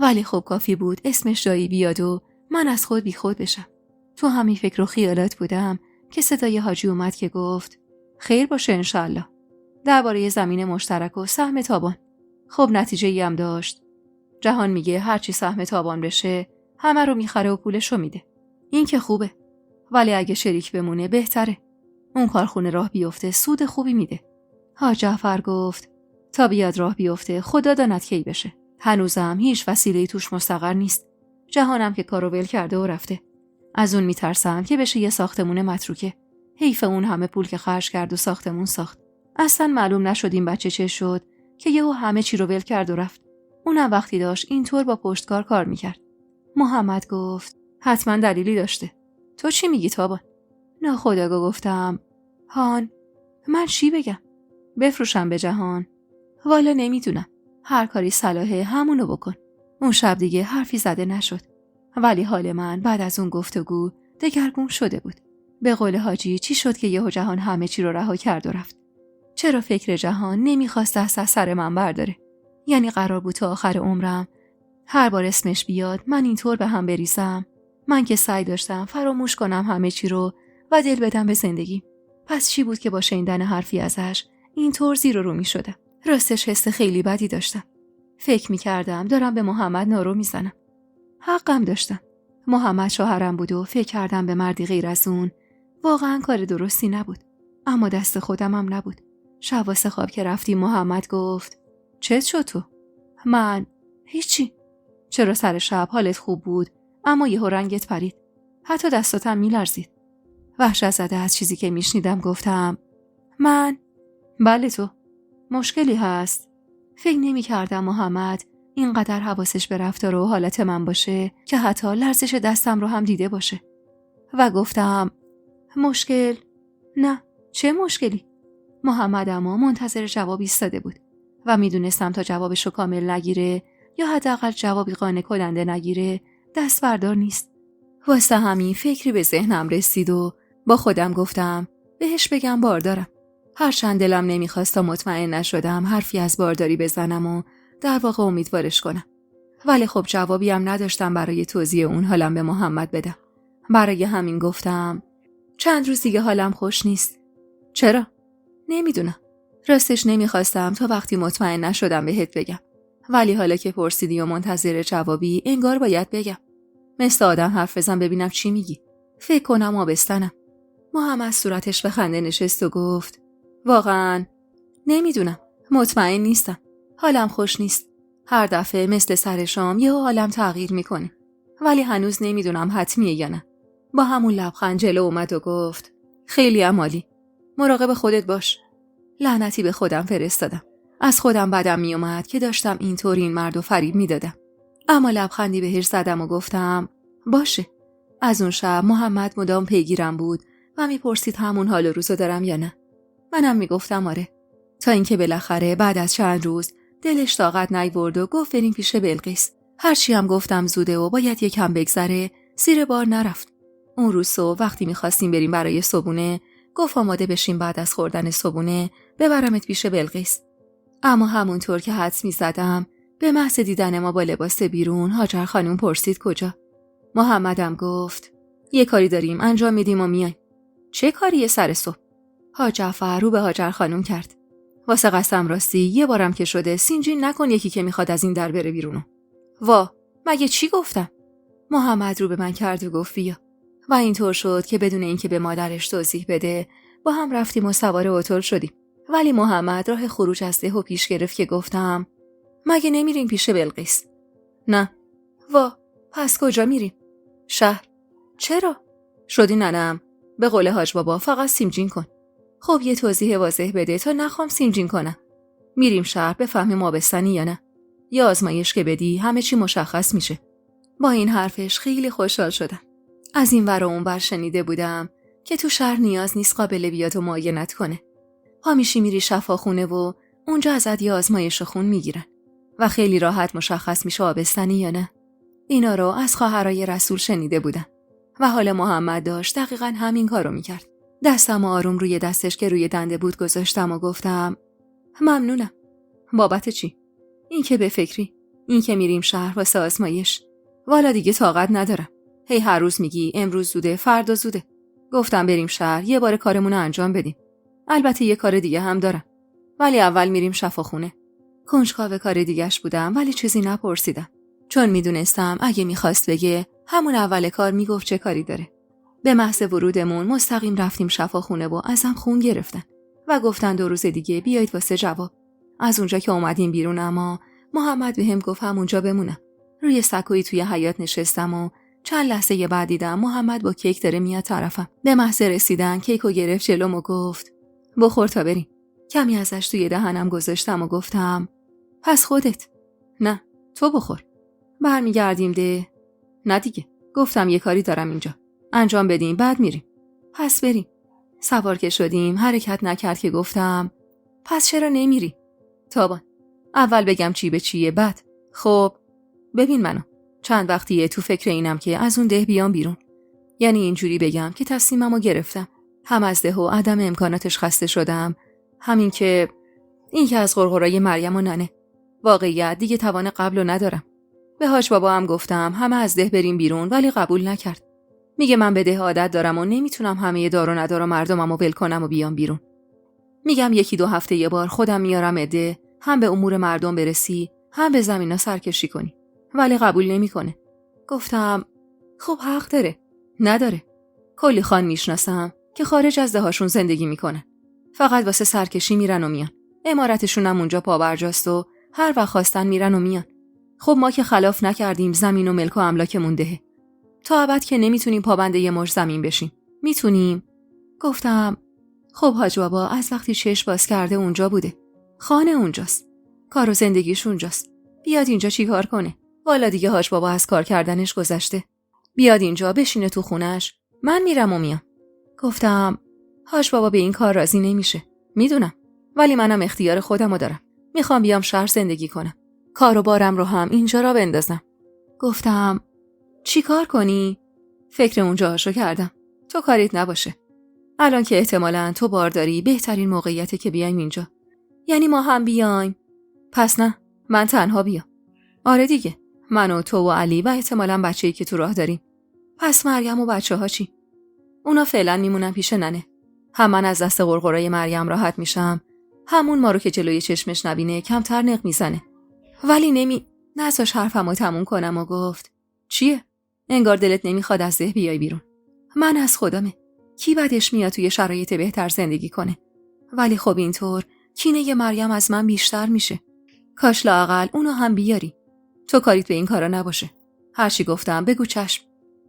ولی خب کافی بود اسمش جایی بیاد و من از خود بی خود بشم. تو همین فکر و خیالات بودم که صدای حاجی اومد که گفت خیر باشه انشالله. درباره زمین مشترک و سهم تابان. خب نتیجه‌ای هم داشت. جهان میگه هرچی سهم تابان بشه همه رو میخره و پولشو میده. این که خوبه. ولی اگه شریک بمونه بهتره. اون کارخونه راه بیفته سود خوبی میده. حاج جعفر گفت تا بیاد راه بیفته خدا داند کی بشه. هنوزم هیچ وسیله‌ای توش مستقر نیست. جهانم که کارو ول کرده و رفته. از اون میترسم که بشه یه ساختمون متروکه. حیف اون همه پول که خرج کرد و ساختمون ساخت. اصلا معلوم نشد این بچه چه شد که یهو همه چی رو ول کرد و رفت. اونم وقتی داشت اینطور با پشتکار کار میکرد. محمد گفت حتما دلیلی داشته. تو چی میگی تابان؟ ناخودآگاه گفتم هان من چی بگم؟ بفروشم به جهان؟ والا نمیدونم. هر کاری صلاحه همونو بکن. اون شب دیگه حرفی زده نشد. ولی حال من بعد از اون گفتگو دگرگون شده بود. به قول حاجی چی شد که یهو جهان همه چی رو رها کرد و رفت؟ چرا فکر جهان نمیخواست دست از سر من برداره؟ یعنی قرار بود تا آخر عمرم هر بار اسمش بیاد من اینطور به هم بریزم؟ من که سعی داشتم فراموش کنم همه چی رو و دل بدم به زندگی. پس چی بود که با شنیدن حرفی ازش اینطور زیر و رو می شدم؟ راستش حس خیلی بدی داشتم. فکر می کردم دارم به محمد نارو می زنم. حقم داشتم. محمد شوهرم بود و فکر کردم به مردی غیر از اون واقعا کار درستی نبود. اما دست خودم هم نبود. شب واسه خواب که رفتیم محمد گفت چه شد تو؟ من هیچی. چرا سر شب حالت خوب بود اما یهو رنگت پرید. حتی دستاتم میلرزید. وحشت زده از چیزی که میشنیدم گفتم من بله تو مشکلی هست؟ فکر نمی کردم محمد اینقدر حواسش به رفتار و حالت من باشه که حتی لرزش دستم رو هم دیده باشه. و گفتم مشکل؟ نه چه مشکلی؟ محمد اما منتظر جواب ایستاده بود و میدونستم تا جوابشو کامل نگیره یا حداقل جوابی قانع کننده نگیره دست بردار نیست. واسه همین فکری به ذهنم رسید و با خودم گفتم بهش بگم باردارم. هرچند دلم نمیخواست تا مطمئن نشدم حرفی از بارداری بزنم و در واقع امیدوارش کنم. ولی خب جوابی هم نداشتم برای توضیح اون حالم به محمد بدم. برای همین گفتم چند روز دیگه حالم خوش نیست. چرا؟ نمیدونم. راستش نمیخواستم تا وقتی مطمئن نشدم بهت بگم. ولی حالا که پرسیدی و منتظر جوابی انگار باید بگم. مثل آدم حرف بزن ببینم چی میگی. فکر کنم آبستنم. محمد صورتش به خنده نشست و گفت واقعاً نمیدونم. مطمئن نیستم. حالم خوش نیست. هر دفعه مثل سر شام یهو حالم تغییر میکنه. ولی هنوز نمیدونم حتمیه یا نه. با همون لبخند جلو اومد و گفت خیلی عالی. مراقب خودت باش. لعنتی به خودم فرستادم. از خودم بدم میومد که داشتم اینطور این مردو فریب میدادم. اما لبخندی بهش زدم و گفتم باشه. از اون شب محمد مدام پیگیرم بود و میپرسید همون حال روزو دارم یا نه. منم میگفتم آره. تا اینکه بالاخره بعد از چند روز دلش طاقت نیورد و گفت بریم پیش بلقیس. هرچی هم گفتم زوده و باید یکم بگذره زیر بار نرفت. اون روز صبح وقتی میخواستیم بریم برای صبونه گفت آماده بشیم بعد از خوردن صبونه ببرمت پیش بلقیس. اما همونطور که حدس میزدم به محض دیدن ما با لباس بیرون هاجر خانم پرسید کجا؟ محمدم گفت یه کاری داریم انجام میدیم و میایم. چه کاریه سر صبح؟ حاج جعفر رو به هاجر خانم کرد. واسه قسم راستی یه بارم که شده سینجین نکن یکی که میخواد از این در بره بیرونو. وا مگه چی گفتم؟ محمد رو به من کرد و گفت بیا. و اینطور شد که بدون اینکه به مادرش توضیح بده با هم رفتیم و سوار اتوبوس شدیم. ولی محمد راه خروج از ده و پیش گرفت که گفتم مگه نمیریم پیش بلقیس؟ نه. وا پس کجا میریم؟ شهر. چرا؟ شدی ننم. به قول حاج بابا فقط سیمجین کن. خب یه توضیح واضح بده تا نخوام سیمجین کنم. میریم شهر بفهمیم آبستنی یا نه. یا آزمایش که بدی همه چی مشخص میشه. با این حرفش خیلی خوشحال شدم. از این ور و اون ور شنیده بودم که تو شهر نیاز نیست قابل بیاد و معاینت کنه. همیشه میری شفاخونه و اونجا ازت یه آزمایش خون میگیرن و خیلی راحت مشخص میشه آبستنی یا نه. اینا رو از خواهرای رسول شنیده بودم و حال محمد داشت دقیقاً همین کارو میکرد. دستم آروم روی دستش که روی دنده بود گذاشتم و گفتم ممنونم. بابت چی؟ این که به فکری، این که میریم شهر واسه آزمایش. والا دیگه طاقت ندارم. هی هر روز میگی امروز زوده، فردا زوده. گفتم بریم شهر یه بار کارمون رو انجام بدیم. البته یه کار دیگه هم دارم. ولی اول میریم شفاخونه. کنجکاو کار دیگه‌اش بودم ولی چیزی نپرسیدم. چون میدونستم اگه میخواست بگه همون اول کار میگفت چه کاری داره. به محض ورودمون مستقیم رفتیم شفاخونه و ازم خون گرفتن و گفتن 2 روز دیگه بیایید واسه جواب. از اونجا که اومدیم بیرون اما محمد بهم گفت همونجا بمونم. روی سکویی توی حیاط نشستم و چند لحظه بعد دیدم محمد با کیک داره میاد طرفم. به محض رسیدن کیکو گرفت جلوم و گفت بخور تا بریم. کمی ازش توی دهنم گذاشتم و گفتم پس خودت. نه تو بخور. برمیگردیم ده. نه دیگه. گفتم یه کاری دارم اینجا. انجام بدیم بعد میریم. پس بریم. سوار که شدیم حرکت نکرد که گفتم پس چرا نمیری؟ تابان. اول بگم چی به چیه بعد. خب ببین منو. چند وقتیه تو فکر اینم که از اون ده بیام بیرون. یعنی اینجوری بگم که تصمیممو گرفتم. هم از ده و عدم امکاناتش خسته شدم. همین که این که از غرغرای مریم و ننه. واقعیت دیگه توان قبلو ندارم. به حاج بابا هم گفتم همه از ده بریم بیرون ولی قبول نکرد. میگه من به ده عادت دارم و نمیتونم همه دار و ندار و مردممو ول کنم و بیام بیرون. میگم 1-2 هفته یه بار خودم میارم ده، هم به امور مردم برسی، هم به زمینا سرکشی کنی. ولی قبول نمیکنه. گفتم خب حق داره. نداره. کلی خان میشناسم که خارج از دهاشون زندگی میکنن. فقط واسه سرکشی میرن و میان. عمارتشون هم اونجا پابرجاست و هر وقت خواستن میرن و میان. خب ما که خلاف نکردیم زمین و ملک و املاکمون دهه. تا ابد که نمیتونیم پابند یه مش زمین بشیم. میتونیم؟ گفتم خب حاج بابا از وقتی چشم باز کرده اونجا بوده. خانه اونجاست. کار و زندگیش اونجاست. بیاد اینجا چی کار کنه؟ والا دیگه حاج بابا از کار کردنش گذشته. بیاد اینجا بشینه تو خونش. من میرم و میام. گفتم حاج بابا به این کار راضی نمیشه. میدونم. ولی منم اختیار خودمو دارم. میخوام بیام شهر زندگی کنم. کار و بارم رو هم اینجا را بندازم. گفتم چی کار کنی؟ فکر اونجاهاشو کردم. تو کاریت نباشه. الان که احتمالاً تو بار داری بهترین موقعیته که بیایم اینجا. یعنی ما هم بیایم؟ پس نه. من تنها بیام. آره دیگه. من و تو و علی و احتمالاً بچه‌ای که تو راه داریم. پس مریم و بچه‌ها چی؟ اونا فعلا میمونن پیش ننه. هم من از دست غرغرای مریم راحت میشم. همون ما رو که جلوی چشمش نبینه کمتر نق میزنه. ولی نذاش حرفمو تموم کنم و گفت چیه؟ انگار دلت نمیخواد از ده بیای بیرون. من از خودمه. کی بدش میاد توی شرایط بهتر زندگی کنه؟ ولی خب اینطور کینه مریم از من بیشتر میشه. کاش لااقل اونو هم بیاری. تو کاریت به این کارا نباشه. هرچی گفتم بگو چشم.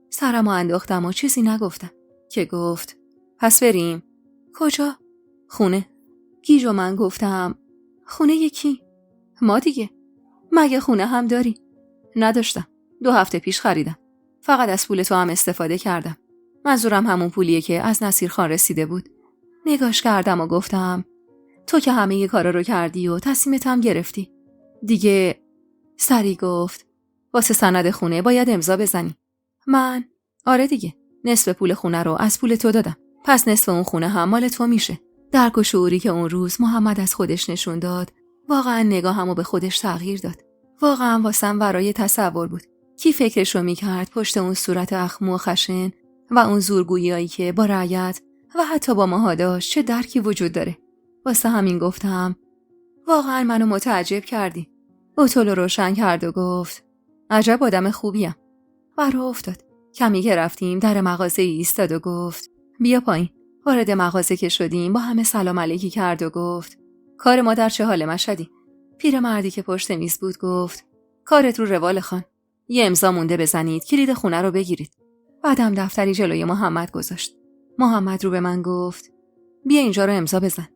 سرمو انداختم و چیزی نگفتم. که گفت پس بریم. کجا؟ خونه. گیج و من گفتم خونه یکی؟ ما دیگه. مگه خونه هم داری؟ نداشتم. 2 هفته پیش خریدم. فقط از پول تو هم استفاده کردم. منظورم همون پولیه که از نصیرخان رسیده بود. نگاش کردم و گفتم تو که همه ی کارا رو کردی و تصمیمت هم گرفتی. دیگه سری گفت واسه سند خونه باید امضا بزنی. من آره دیگه. نصف پول خونه رو از پول تو دادم. پس نصف اون خونه هم مال تو میشه. درک و شعوری که اون روز محمد از خودش نشون داد واقعا نگاهمو به خودش تغییر داد. واقعا واسم ورای تصور بود. کی فکرشو میکرد پشت اون صورت اخمو و خشن و اون زورگوییایی که با رعیت و حتی با ماها داشت چه درکی وجود داره. واسه همین گفتم واقعا منو متعجب کردی. اتول روشن کرد و گفت عجب آدم خوبیم. و راه افتاد. کمی که رفتیم در مغازه ایستاد و گفت بیا پایین. وارد مغازه که شدیم با همه سلام علیکی کرد و گفت کار ما در چه حال مشهدی؟ پیرمردی که پشت میز بود گفت کارت رو روال خان. یه امضا مونده بزنید کلید خونه رو بگیرید. بعدم دفتری جلوی محمد گذاشت. محمد رو به من گفت بیا اینجا رو امضا بزن.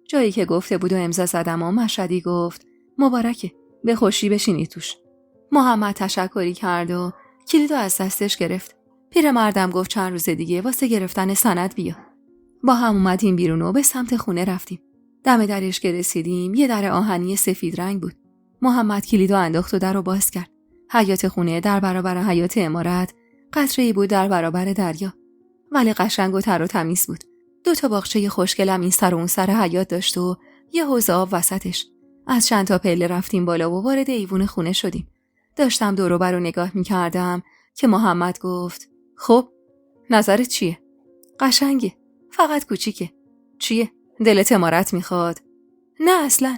جایی که گفته بود و امضا زدم و مشهدی گفت مبارکه. به خوشی بشینی توش. محمد تشکری کرد و کلیدو از دستش گرفت. پیرمردم گفت چند روز دیگه واسه گرفتن سند بیا. با هم اومدیم بیرون و به سمت خونه رفتیم. دم درش که رسیدیم یه در آهنی سفید رنگ بود. محمد کلیدو انداخت و در رو باز کرد. حیاط خونه در برابر حیاط عمارت قطره‌ای بود در برابر دریا. ولی قشنگ و تر و تمیز بود. 2 تا باغچه خوشگلم این سر و اون سر حیاط داشت و یه حوض آب وسطش. از چند تا پله رفتیم بالا و وارد ایوون خونه شدیم. داشتم دور و بر رو نگاه می‌کردم که محمد گفت خب نظرت چیه؟ قشنگه، فقط کوچیکه. چیه؟ دلت عمارت میخواد؟ نه اصلاً.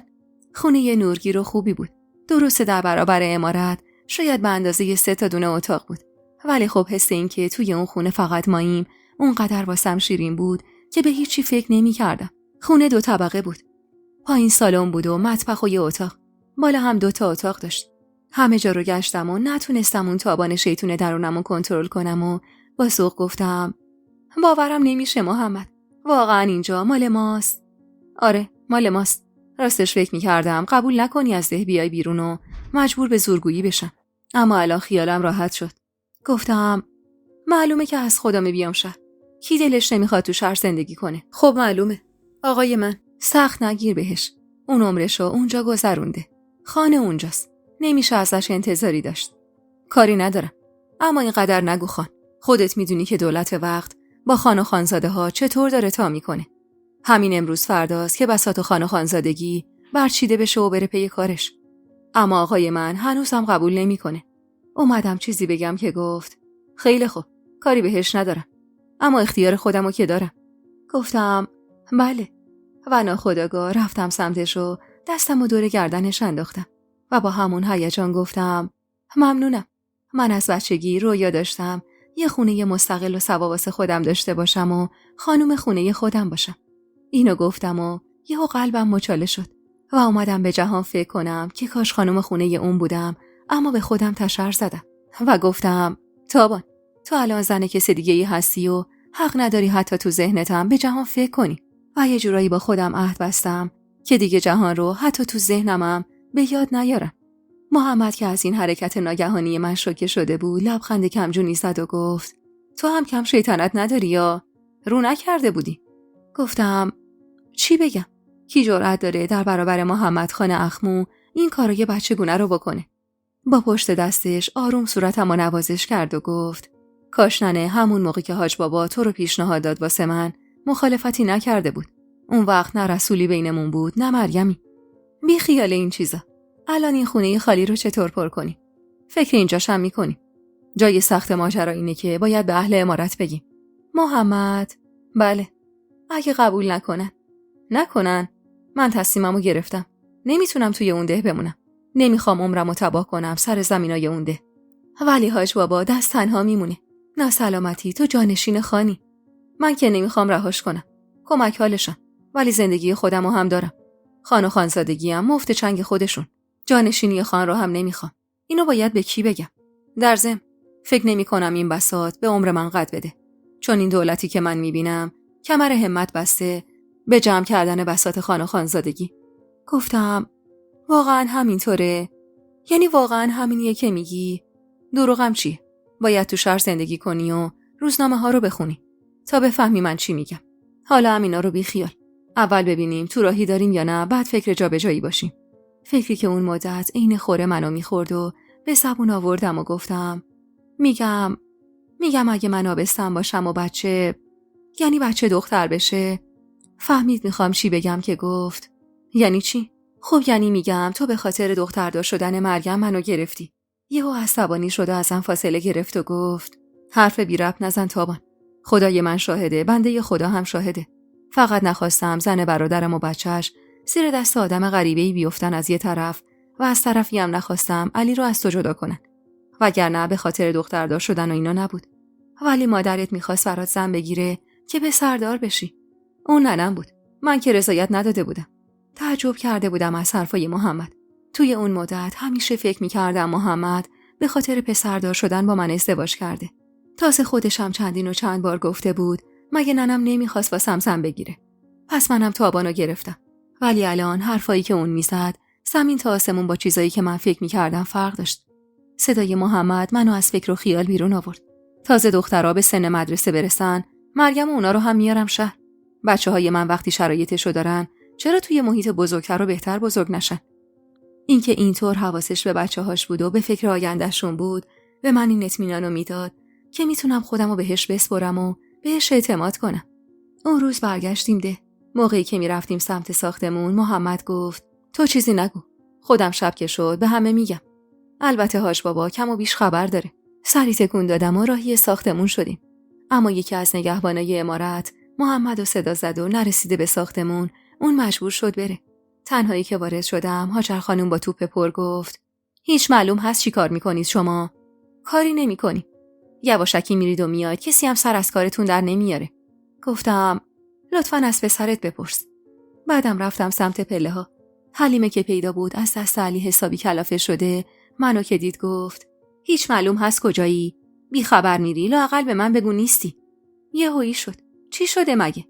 خونه یه نورگیر و خوبی بود. درسته در برابر عمارت شاید به اندازه 3 تا دونه اتاق بود. ولی خب حس این که توی اون خونه فقط ماییم اونقدر واسم شیرین بود که به هیچی فکر نمی‌کردم. خونه 2 طبقه بود. پایین سالن بود و مطبخ و یه اتاق. بالا هم 2 تا اتاق داشت. همه جا رو گشتم و نتونستم اون تابان شیطون درونمو کنترل کنم و با ذوق گفتم باورم نمیشه محمد. واقعا اینجا مال ماست؟ آره مال ماست. راستش فکر می‌کردم قبول نکنی از ده بیای بیرون و مجبور به زورگویی بشم. اما الان خیالم راحت شد. گفتم معلومه که از خودم بیام شهر. کی دلش نمیخواد تو شهر زندگی کنه؟ خب معلومه. آقای من سخت نگیر بهش. اون عمرشو اونجا گذرونده. خانه اونجاست. نمیشه ازش انتظاری داشت. کاری ندارم. اما اینقدر نگو خان. خودت میدونی که دولت وقت با خان و خانزاده ها چطور داره تا میکنه. همین امروز فرداست که بساط خان و خانزادگی برچیده بشه و بره پی کارش. اما آقای من هنوزم قبول نمیکنه. اومدم چیزی بگم که گفت خیلی خوب، کاری بهش ندارم. اما اختیار خودمو که دارم. گفتم بله. و ناخودآگاه رفتم سمتش و دستمو دور گردنش انداختم و با همون هیجان گفتم ممنونم. من از بچگی رویا داشتم یه خونه مستقل و سوا واسه خودم داشته باشم و خانم خونه خودم باشم. اینو گفتم و یهو قلبم مچاله شد و اومدم به جهان فکر کنم که کاش خانم خونه اون بودم. اما به خودم تشر زدم و گفتم تابان، تو الان زن کسی دیگه‌ای هستی و حق نداری حتی تو ذهنتم به جهان فکر کنی. و یه جورایی با خودم عهد بستم که دیگه جهان رو حتی تو ذهنمم به یاد نیارم. محمد که از این حرکت ناگهانی من شوکه شده بود لبخند کمجونی زد و گفت تو هم کم شیطنت نداری یا رو نکرده بودی؟ گفتم چی بگم؟ کی جرأت داره در برابر محمد خان اخمو این کارای بچگونه رو بکنه؟ با پشت دستش آروم صورتمو نوازش کرد و گفت کاش ننه همون موقع که حاج بابا تو رو پیشنهاد داد واسه من مخالفتی نکرده بود. اون وقت نه رسولی بینمون بود نه مریمی. بی خیال این چیزا. الان این خونه خالی رو چطور پر کنی؟ فکر اینجاشم میکنی. جای سخت ماجرا اینه که باید به اهل عمارت بگیم. محمد بله. اگه قبول نکنن من تصمیممو گرفتم. نمیتونم توی اون ده بمونم. نمیخوام عمرمو تباه کنم سر زمینای اون ده. ولی حاج بابا دست تنها میمونه. ناسلامتی تو جانشین خانی. من که نمیخوام رهاش کنم. کمک حالشم. ولی زندگی خودمو هم دارم. خان و خانزادگیم مفت چنگ خودشون. جانشینی خان رو هم نمیخوام. اینو باید به کی بگم؟ در ضمن فکر نمی‌کنم این بساط به عمر من قد بده. چون این دولتی که من میبینم کمر همت بسته به جمع کردن بساط خان و خانزادگی. گفتم واقعا همینطوره؟ یعنی واقعا همینیه که میگی؟ دروغم چیه؟ باید تو شهر زندگی کنی و روزنامه ها رو بخونی تا بفهمی من چی میگم. حالا همینا رو بی خیال. اول ببینیم تو راهی داریم یا نه، بعد فکر جابجایی باشیم. فکری که اون مدت عین خوره منو میخورد و به زبون آوردم و گفتم میگم اگه من آبستن باشم و یعنی بچه دختر بشه. فهمید میخوام چی بگم که گفت یعنی چی؟ خب یعنی میگم تو به خاطر دختردار شدن مریم منو گرفتی. یهو عصبانی شد و ازم فاصله گرفت و گفت حرف بی ربط نزن تابان. خدای من شاهده، بنده خدا هم شاهده. فقط نخواستم زن برادرم و بچهش زیر دست آدم غریبه‌ای بیفتن از یه طرف و از طرفی هم نخواستم علی رو از تو جدا کنن. وگرنه به خاطر دختردار شدن و اینا نبود. ولی مادرت میخواست برات زن بگیره که به سردار بشی. اون ننم بود. من که رضایت نداده بودم. تعجب کرده بودم از حرفای محمد. توی اون مدت همیشه فکر میکردم محمد به خاطر پسردار شدن با من ازدواج کرده. تازه خودش هم چندین و چند بار گفته بود مگه ننم نمیخواست واسم زن بگیره. پس منم تابانو گرفتم. ولی الان حرفایی که اون میزد زمین تا آسمون با چیزایی که من فکر میکردم فرق داشت. صدای محمد منو از فکر و خیال بیرون آورد. تازه دخترها به سن مدرسه برسن، مریم و اونا رو هم میارم شهر. بچه‌های من وقتی شرایطشو دارن، چرا توی محیط بزرگتر و بهتر بزرگ نشن؟ اینکه اینطور حواسش به بچه‌هاش بود و به فکر آیندهشون بود، به من این اطمینانو میداد که میتونم خودمو بهش بسپرم و بهش اعتماد کنم. اون روز برگشتیم ده. موقعی که میرفتیم سمت ساختمون محمد گفت تو چیزی نگو. خودم شب که شد به همه میگم. البته حاج بابا کم و بیش خبر داره. سری تکون دادم و راهی ساختمون شدیم. اما یکی از نگهبانای عمارت محمدو صدا زد و نرسیده به ساختمون اون مجبور شد بره. تنهایی که وارد شدم هاجر خانم با توپ پر گفت هیچ معلوم هست چی کار میکنید شما؟ کاری نمیکنیم. یواشکی میرید و میاد کسی هم سر از کارتون در نمیاره. گفتم لطفاً از پسرت بپرس. بعدم رفتم سمت پله ها. حلیمه که پیدا بود از دست علی حسابی کلافه شده منو که دید گفت هیچ معلوم هست کجایی؟ بی خبر میری لااقل به من بگو نیستی. یهویی شد. چی شده مگه؟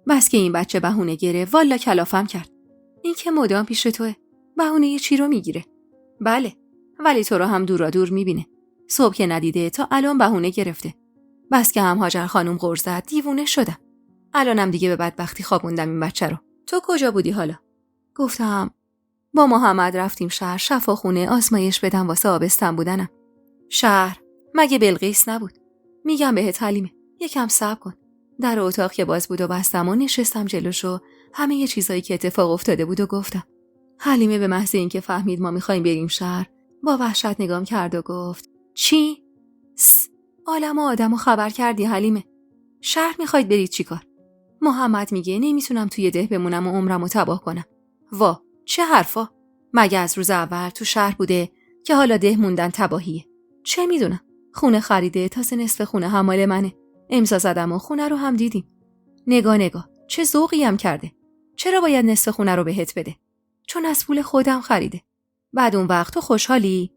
بس که این بچه بهونه گره والا کلافم کرد. این که مدام پیش توه. بهونه چی رو میگیره؟ بله. ولی تو رو هم دورا دور میبینه. صبح که ندیده تا الان بهونه گرفته. بس که هم هاجر خانم غر زد دیوونه شدم. الانم دیگه به بدبختی خوابوندم این بچه رو. تو کجا بودی حالا؟ گفتم با محمد رفتیم شهر شفاخونه آزمایش بدم واسه آبستن بودنم. شهر مگه بلقیس نبود؟ میگم بهت حلیمه یکم صبر کن. در اتاق که باز بود و بستم و نشستم جلوشو همه یه چیزایی که اتفاق افتاده بود و گفتم. حلیمه به محض اینکه فهمید ما میخوایم بریم شهر با وحشت نگام کرد و گفت چی؟ عالم و آدمو خبر کردی حلیمه. شهر میخواید برید چیکار؟ محمد میگه نمیتونم توی ده بمونم و عمرمو تباه کنم. وا چه حرفا؟ مگه از روز اول تو شهر بوده که حالا ده موندن تباهیه؟ چه میدونم؟ خونه خریده تازه نصف خونه حمال منه. امضا زدم و خونه رو هم دیدیم. نگاه چه ذوقی هم کرده. چرا باید نصف خونه رو بهت بده؟ چون از پول خودم خریده. بعد اون وقت تو خوشحالی؟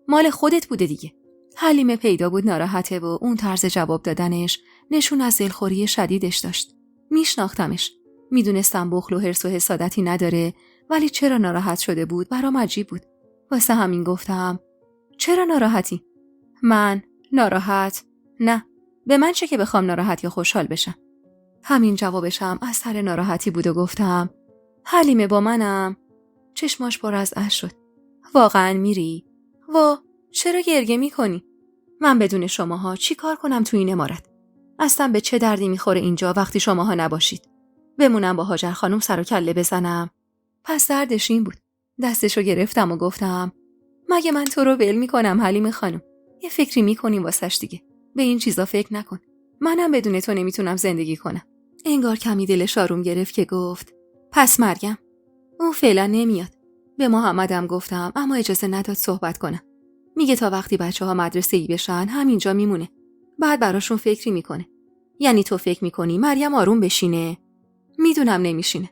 مال خودت بوده دیگه. حلیمه پیدا بود ناراحته و اون طرز جواب دادنش نشون از دلخوری شدیدش داشت. میشناختمش. میدونستم بخل و حرص و حسادتی نداره ولی چرا ناراحت شده بود برام عجیب بود. واسه همین گفتم چرا ناراحتی؟ من ناراحت؟ نه. به من چه که بخوام ناراحت یا خوشحال بشم؟ همین جوابشم از سر ناراحتی بود و گفتم حلیمه با منم؟ چشماش پر از اشک شد. واقعا میری؟ وا چرا گریه میکنی؟ من بدون شماها چی کار کنم تو این عمارت؟ اصلا به چه دردی میخوره اینجا وقتی شماها نباشید؟ بمونم با هاجر خانم سر و کله بزنم؟ پس دردش این بود. دستشو گرفتم و گفتم مگه من تو رو ول میکنم حلیمه خانم؟ یه فکری میکنیم واسش دیگه. به این چیزا فکر نکن. منم بدون تو نمیتونم زندگی کنم. انگار کمی دلش آروم گرفت که گفت پس مرگم؟ اون فعلا نمیاد. به محمدم گفتم اما اجازه نداد صحبت کنم. میگه تا وقتی بچه‌ها مدرسه‌ای بشن همینجا میمونه. بعد براشون فکری میکنه. یعنی تو فکر میکنی مریم آروم بشینه؟ میدونم نمیشینه.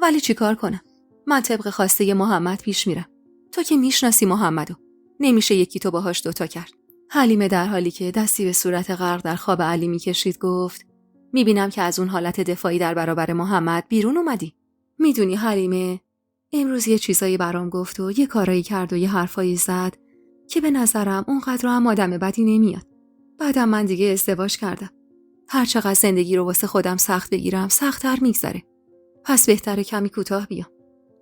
ولی چیکار کنم؟ من طبق خواسته محمد پیش میرم. تو که میشناسی محمدو. نمیشه یکی تو باهاش دوتا کرد. حلیمه در حالی که دستی به صورت غرق در خواب علی میکشید گفت میبینم که از اون حالت دفاعی در برابر محمد بیرون اومدی. میدونی حلیمه امروز یه چیزایی برام گفت و یه کارایی کرد و یه حرفایی زد که به نظرم اونقدر هم آدم بدی نمیاد. بعدم من دیگه ازدواج کردم. هر چقدر زندگی رو واسه خودم سخت بگیرم سخت‌تر میگذره. پس بهتره کمی کوتاه بیام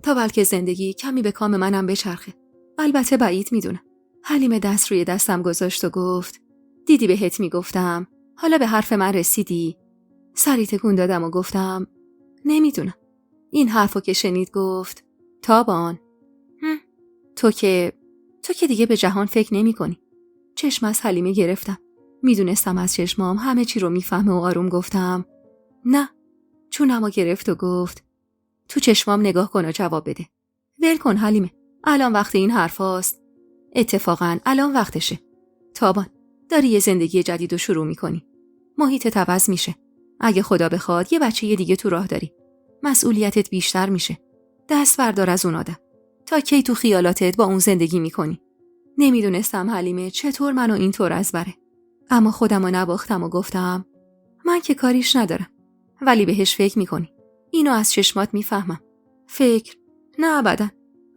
تا بلکه زندگی کمی به کام منم بچرخه. البته بعید میدونم. حلیمه دست روی دستم گذاشت و گفت دیدی بهت میگفتم؟ حالا به حرف من رسیدی؟ سری تکون دادم و گفتم نمیدونم. این حرفو که شنید گفت تابان تو که دیگه به جهان فکر نمی کنی. چشم از حلیمه گرفتم. میدونستم از چشمام همه چی رو میفهمه و آروم گفتم نه. چونمو گرفت و گفت تو چشمام نگاه کن و جواب بده. ول کن حلیمه. الان وقت این حرف هاست. اتفاقا الان وقتشه. تابان داری یه زندگی جدید رو شروع میکنی. محیطت عوض میشه. اگه خدا بخواد یه بچه دیگه تو راه داری. مسئولیتت بیشتر میشه. دست بردار از اون آدم. تا کی تو خیالاتت با اون زندگی میکنی؟ نمیدونستم حلیمه چطور منو اینطور از بره. اما خودمو نباختم و گفتم من که کاریش ندارم. ولی بهش فکر میکنی. اینو از چشمات میفهمم. فکر؟ نه ابدا.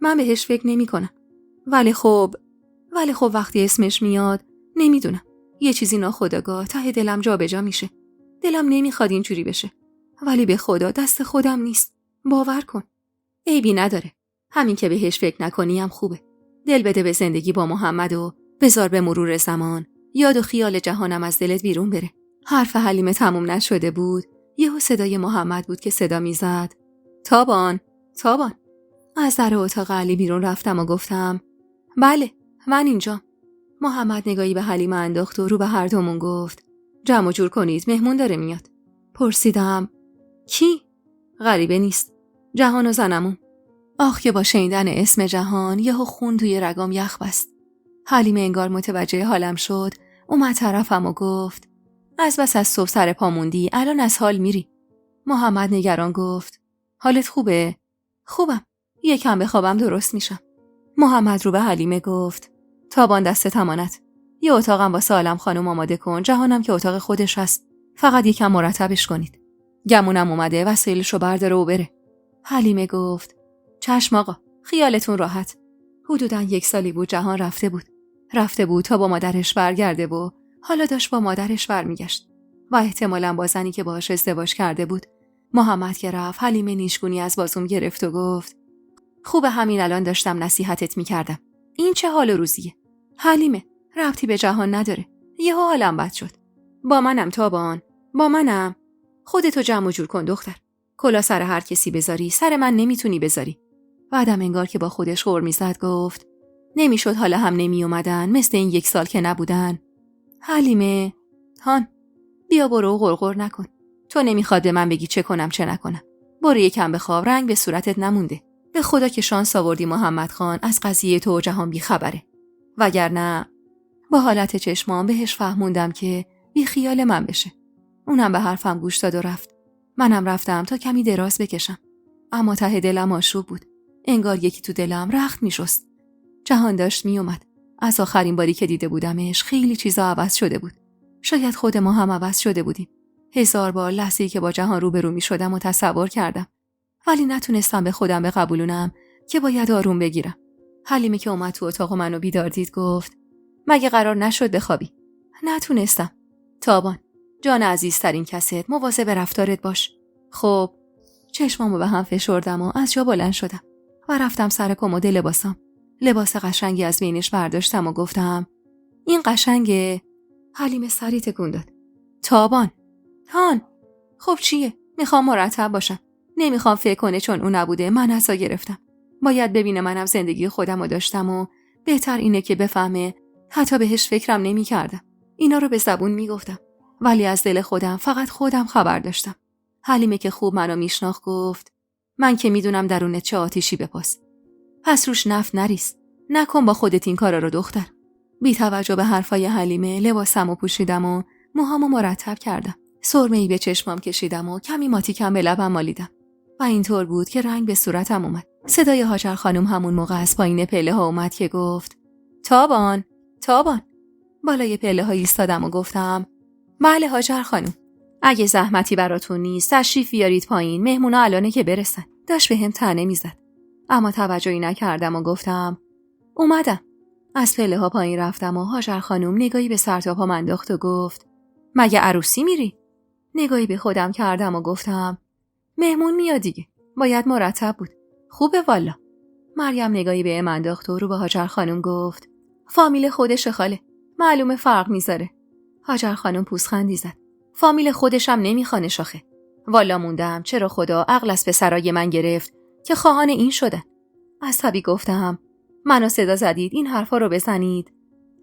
من بهش فکر نمیکنم. ولی خب وقتی اسمش میاد نمیدونم. یه چیزی ناخودآگاه ته دلم جابجا میشه. دلم نمیخواد اینجوری بشه. ولی به خدا دست خودم نیست. باور کن. عیبی نداره. همین که بهش فکر نکنی هم خوبه. دل بده به زندگی با محمد و بذار به مرور زمان یاد و خیال جهانم از دلت بیرون بره. حرف حلیمه تموم نشده بود یهو صدای محمد بود که صدا میزد. تابان، تابان. از در اتاق علی بیرون رفتم و گفتم بله، من اینجام. محمد نگاهی به حلیمه انداخت و رو به هر دومون گفت جمع و جور کنید، مهمون داره میاد. پرسیدم کی؟ غریبه نیست، جهان و زنمون. آخ که با شنیدن اسم جهان یهو خون توی رگام یخ بست. حلیمه انگار متوجه حالم شد، اومد طرفم و گفت از بس از صبح سر پا موندی، الان از حال میری. محمد نگران گفت حالت خوبه؟ خوبم، یکم بخوابم درست میشم. محمد رو به حلیمه گفت تابان دست تمانت، یه اتاقم واسه عالم خانم آماده کن، جهانم که اتاق خودش هست، فقط یکم مرتبش کنید. گمونم اومده وسایلشو برداره و بره. حلیمه گفت چشم آقا، خیالتون راحت. حدوداً 1 سالی بود جهان رفته بود تا با مادرش برگرده و حالا داشت با مادرش برمیگشت و احتمالاً با زنی که باهاش ازدواج کرده بود. محمد که رفت، حلیمه نیشگونی از بازوم گرفت و گفت خوبه همین الان داشتم نصیحتت میکردم. این چه حال و روزیه؟ حلیمه، ربطی به جهان نداره. یه حالم بد شد. با منم تابان، با منم. خودتو جمع و جور کن دختر. کلا سر هر کسی بذاری، سر من نمیتونی بذاری. بعدم انگار که با خودش غر میزد گفت نمیشد حالا هم نمی اومدن، مثل این 1 سال که نبودن. حلیمه، هان، بیا برو و غرغر نکن. تو نمیخواد به من بگی چه کنم چه نکنم. برو یکم بخواب، رنگ به صورتت نمونده. به خدا که شانس آوردی محمد خان از قضیه تو و جهان بی خبره. وگرنه با حالت چشمام بهش فهموندم که بی خیال من بشه. اونم به حرفم گوش داد و رفت. منم رفتم تا کمی دراز بکشم. اما ته دلم آشوب بود. انگار یکی تو دلم رخت میشست. جهان داشت میومد. از آخرین باری که دیده بودمش خیلی چیزا عوض شده بود. شاید خود ما هم عوض شده بودیم. 1000 بار لحظه‌ای که با جهان روبرو میشدم و تصور کردم. ولی نتونستم به خودم بقبولونم که باید آروم بگیرم. حلیمه که اومد تو اتاق منو بیدار دید گفت مگه قرار نشد بخوابی؟ نتونستم. تابان، جان عزیزترین کست، مواظب رفتارت باش. خب، چشمامو به هم فشردم و از جا بلند شدم و رفتم سر کمد لباسام. لباس قشنگی از بینش برداشتم و گفتم این قشنگه. حلیمه سری تکون داد. تابان، هان، خب چیه؟ میخوام مرتب باشم. نمیخوام فکر کنه چون اون نبوده من عصا گرفتم. باید ببینه منم زندگی خودم رو داشتم و بهتر اینه که بفهمه حتی بهش فکرم نمی کردم. اینا رو به زبون میگفتم ولی از دل خودم فقط خودم خبر داشتم. حلیمه که خوب منو میشناخت گفت من که میدونم درونت چه آتیشی بپاس. پس روش نفت نریز. نکن با خودت این کارا رو دختر. بی توجه به حرفای حلیمه لباسمو پوشیدم و موهامو مرتب کردم. سرمه‌ای به چشمام کشیدم و کمی ماتیکم به لبم مالیدم. و اینطور بود که رنگ به صورتم اومد. صدای هاجر خانم همون موقع از پایین پله ها اومد که گفت تابان، تابان. بالای پله ها ایستادم و گفتم بله هاجر خانم. اگه زحمتی براتون نیست تشریف بیارید پایین، مهمونا الانه که برسن. داشت بهم طعنه میزد. اما توجهی نکردم و گفتم اومدم. از پله ها پایین رفتم و هاجر خانم نگاهی به سر تا پام انداخت و گفت مگه عروسی میری؟ نگاهی به خودم کردم و گفتم مهمون میاد دیگه، باید مرتب بود. خوبه والا. مریم نگاهی به من انداخت و رو به هاجر خانم گفت فامیل خودشه خاله، معلومه فرق میذاره. هاجر خانم پوزخندی زد. فامیل خودشم نمیخوانه شاخه. والا موندم چرا خدا عقل از پسرای من گرفت که خواهان این شدن. عصبی گفتم منو صدا زدید این حرفا رو بزنید.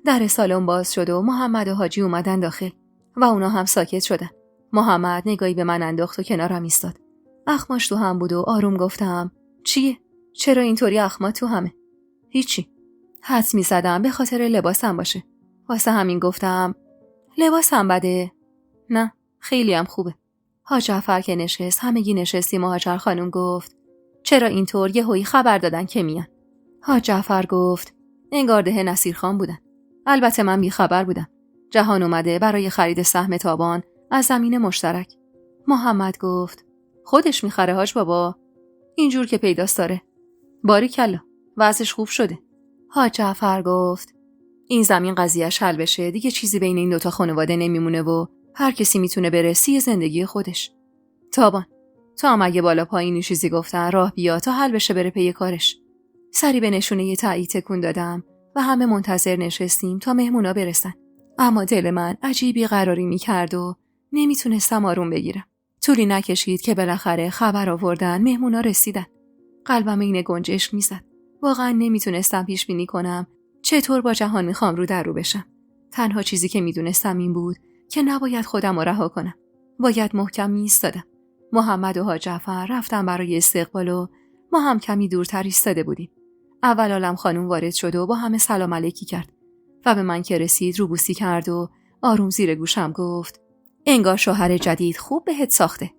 در سالن باز شد و محمد و حاجی اومدن داخل و اونا هم ساکت شدن. محمد نگاهی به من انداخت و کنارم ایستاد. اخماش تو هم بود و آروم گفتم چیه؟ چرا اینطوری اخما تو همه؟ هیچی. حدس می‌زدم به خاطر لباسم باشه. واسه همین گفتم لباسم بده؟ نه، خیلی هم خوبه. حاج جعفر که نشست همگی نشستیم و هاجر خانم گفت چرا اینطور یهویی خبر دادن که میان؟ حاج جعفر گفت انگار ده نصیرخان بودن. البته من بی خبر بودم. جهان اومده برای خرید سهم تابان از زمین مشترک. محمد گفت خودش میخره حاج بابا، اینجور که پیداست داره. باریکلا، وضعش خوب شده. حاج جعفر گفت این زمین قضیهش حل بشه دیگه چیزی بین این دوتا خانواده نمیمونه و هر کسی میتونه بره سی زندگی خودش. تابان، تو هم اگه بالا پایینی چیزی گفتن راه بیا تا حل بشه بره پی کارش. سری به نشونه تایید تکون دادم و همه منتظر نشستیم تا مهمونا برسن. اما دل من عجیبی قراری میکرد و نمیتونستم آروم بگیرم. طولی نکشید که بالاخره خبر آوردن، مهمونا رسیدن. قلبم این گنجشک میزد. واقعا نمیتونستم پیش بینی کنم چطور با جهان میخوام رو در رو بشم. تنها چیزی که میدونستم این بود که نباید خودم رو رها کنم. باید محکم میایستادم. محمد و حاج جعفر رفتن برای استقبال و ما هم کمی دورتر ایستاده بودیم. اول عالم خانم وارد شد و با همه سلام علیکی کرد و به من که رسید روبوسی کرد و آروم زیر گوشم گفت انگار شوهر جدید خوب بهت ساخته.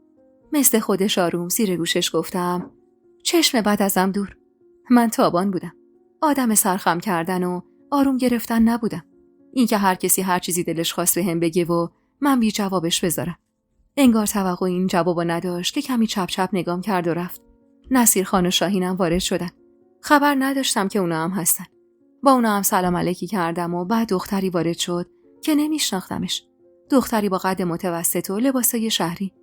مثل خودش آروم زیر گوشش گفتم چشم بد ازم دور. من تابان بودم. آدم سرخم کردن و آروم گرفتن نبودم. اینکه هر کسی هر چیزی دلش خواست به هم بگه و من بی جوابش بذارم. انگار توقع این جوابو نداشت که کمی چپ چپ نگام کرد و رفت. نصیر خان و شاهینم وارد شدن. خبر نداشتم که اونا هم هستن. با اونا هم سلام علیکی کردم و بعد دختری وارد شد که نمیشناختمش. دختری با قد متوسط و لباسای شهری.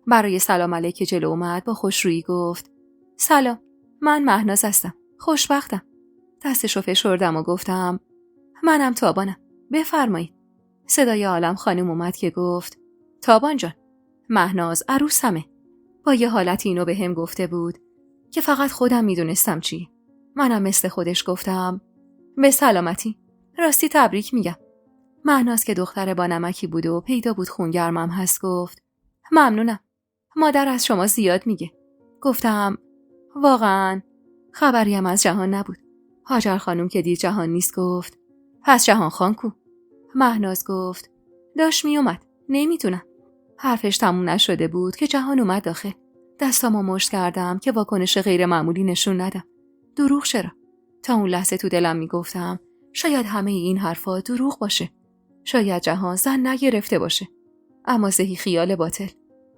برای سلام علیک جلو اومد، با خوشرویی گفت سلام، من مهناز هستم. خوشبختم. دستشو فشردم و گفتم منم تابانم. بفرمایید. صدای عالم خانم اومد که گفت تابان جان، مهناز عروسمه. با یه حالتی اینو به هم گفته بود که فقط خودم میدونستم چی. منم مثل خودش گفتم به سلامتی. راستی تبریک میگم. مهناز که دختر با نمکی بود و پیدا بود خونگرمم هست گفت ممنونم. مادر از شما زیاد میگه. گفتم واقعا؟ خبریم از جهان نبود. هاجر خانم که دید جهان نیست گفت پس جهان خان کو؟ مهناز گفت داشت میومد. نمیتونم. حرفش تموم نشده بود که جهان اومد داخل. دستامو مشت کردم که واکنش غیر معمولی نشون ندم. دروغ چرا؟ تا اون لحظه تو دلم میگفتم شاید همه این حرفا دروغ باشه. شاید جهان زن نگرفته باشه. اما زهی خیال باطل.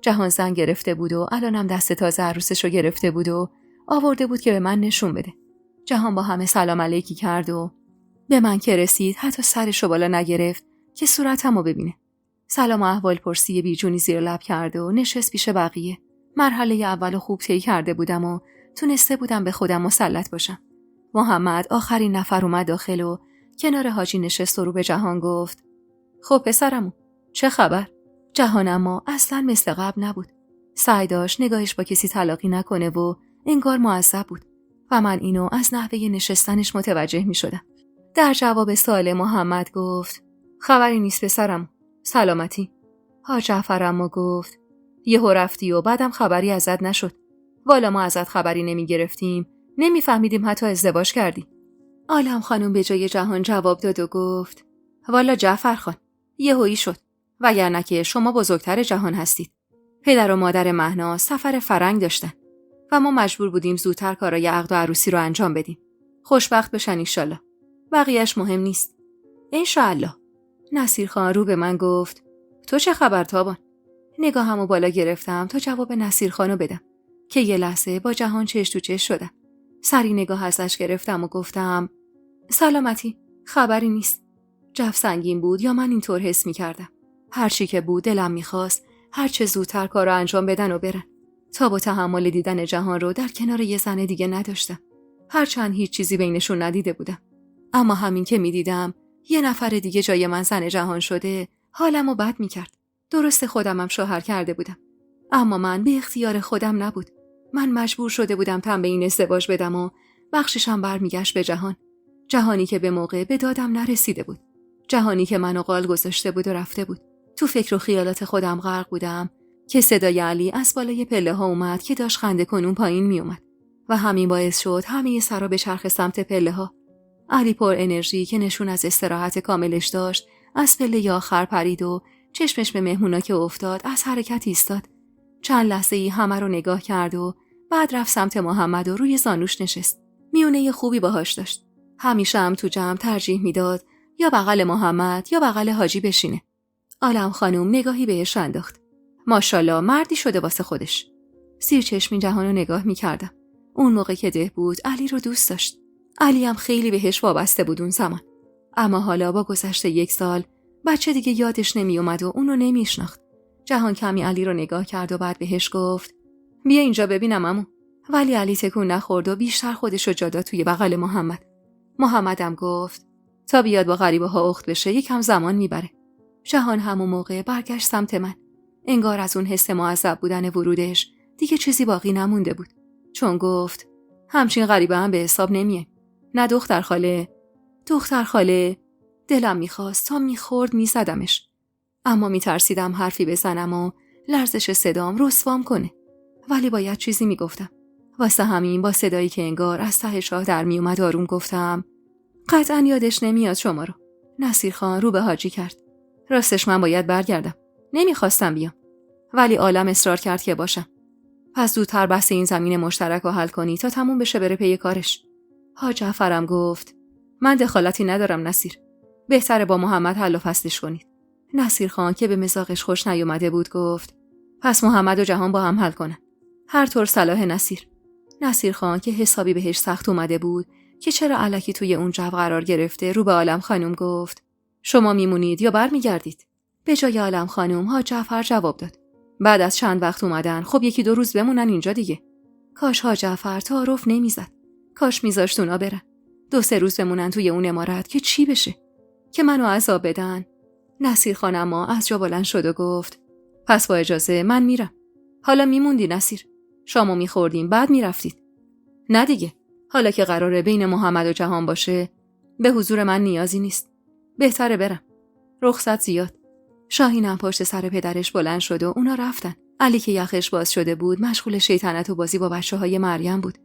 جهان زن گرفته بود و الانم دست تازه عروسشو گرفته بود و آورده بود که به من نشون بده. جهان با همه سلام علیکی کرد و به من که رسید حتی سرشو بالا نگرفت که صورتمو ببینه. سلام و احوال پرسی بیجونی زیر لب کرد و نشست پیش بقیه. مرحله اولو خوب طی کرده بودم و تونسته بودم به خودم مسلط باشم. محمد آخرین نفر اومد داخل و کنار حاجی نشست و رو به جهان گفت خب پسرمو چه خبر؟ جهان اما اصلا مثل قبل نبود. سعی داشت نگاهش با کسی تلاقی نکنه و انگار معذب بود و من اینو از نحوه نشستنش متوجه می شدم. در جواب سوال محمد گفت خبری نیست پسرم. سلامتی. حاج جعفر اما گفت یهو رفتی و بعدم خبری ازت نشد. والا ما ازت خبری نمی گرفتیم. نمی فهمیدیم حتی ازدواج کردی. عالم خانم به جای جهان جواب داد و گفت والا جعفر خان یهویی شد. وگرنه که شما بزرگتر جهان هستید. پدر و مادر مهناز سفر فرنگ داشتن و ما مجبور بودیم زودتر کارای عقد و عروسی رو انجام بدیم. خوشبخت بشن انشالله. بقیهش مهم نیست. انشالله. نصیر خان رو به من گفت تو چه خبر تابان؟ نگاهمو بالا گرفتم تا جواب نصیر خانو بدم که یه لحظه با جهان چش تو چش شدم. سری نگاه ازش گرفتم و گفتم سلامتی. خبری نیست. جف سنگین بود یا من اینطور حس می‌کردم. هر چی که بود دلم می‌خواست هر چه زودتر کارو انجام بدن و برن. تا با تحمل دیدن جهان رو در کنار یه زن دیگه نداشتم. هرچند هیچ چیزی بینشون ندیده بودم. اما همین که می‌دیدم یه نفر دیگه جای من زن جهان شده حالمو بد می‌کرد. درست خودمم شوهر کرده بودم. اما من به اختیار خودم نبود. من مجبور شده بودم تن به این ازدواج بدم و بخششم برمیگشت به جهان. جهانی که به موقع به دادم نرسیده بود. جهانی که منو قال گذاشته بود و رفته بود. تو فکر و خیالات خودم غرق بودم که صدای علی از بالای پله ها اومد که داشت خنده کنون پایین می اومد و همین باعث شد همه سرا به چرخ سمت پله ها. علی پر انرژی که نشون از استراحت کاملش داشت از پله آخر پرید و چشمش به مهمونا که افتاد از حرکت ایستاد. چند لحظه ای همه رو نگاه کرد و بعد رفت سمت محمد و روی زانوش نشست. میونه خوبی باهاش داشت. همیشه هم تو جمع ترجیح میداد یا بغل محمد یا بغل حاجی بشینه. عالم خانم نگاهی بهش انداخت. ماشاءالله مردی شده واسه خودش. زیر چشمی جهان رو نگاه میکردم. اون موقع که ده بود علی رو دوست داشت. علی هم خیلی بهش وابسته بود اون زمان. اما حالا با گذشت 1 سال بچه دیگه یادش نمی اومد و اونو نمیشناخت. جهان کمی علی رو نگاه کرد و بعد بهش گفت بیا اینجا ببینم عمو. ولی علی تکون نخورد و بیشتر خودش رو جا داد توی بغل محمد. محمدم گفت تا بیاد با غریبه ها اخت بشه یکم زمان میبره. جهان همون موقع برگشت سمت من. انگار از اون حس معذب بودن ورودش دیگه چیزی باقی نمونده بود. چون گفت همچین غریبه هم به حساب نمیه. نه دختر خاله. دلم میخواست تا میخورد میزدمش. اما میترسیدم حرفی بزنم و لرزش صدام رسوام کنه. ولی باید چیزی میگفتم. واسه همین با صدایی که انگار از ته شاه در میومد آروم گفتم قطعا یادش نمیاد شما رو. نصیر خان رو به حاجی کرد. راستش من باید برگردم. نمیخواستم بیام. ولی عالم اصرار کرد که باشم. پس زودتر بحث این زمین مشترک رو حل کنی تا تموم بشه بره پی کارش. حاج جعفرم گفت من دخالتی ندارم نصیر. بهتره با محمد حل و فصلش کنید. نصیر خان که به مزاقش خوش نیومده بود گفت پس محمد و جهان با هم حل کنن. هر طور صلاح نصیر خان که حسابی بهش سخت اومده بود که چرا الکی توی اون جو قرار گرفته رو به عالم خانم گفت شما میمونید یا برمیگردید؟ به جای عالم خانم حاج جعفر جواب داد بعد از چند وقت اومدن خب 1-2 روز بمونن اینجا دیگه. کاش حاج جعفر تعارف نمیزد. کاش میذاشت اونا برن. 2-3 روز بمونن توی اون عمارت که چی بشه؟ که منو عذاب بدن. نصیر خان اما از جا بلند شد و گفت پس با اجازه من میرم. حالا میموندی نصیر. شامو میخوردیم بعد میرفتید. نه دیگه. حالا که قراره بین محمد و جهان باشه به حضور من نیازی نیست. بهتره برم. رخصت زیاد. شاهینم پشت سر پدرش بلند شد و اونا رفتن. علی که یخش باز شده بود مشغول شیطنت و بازی با بچه‌های مریم بود.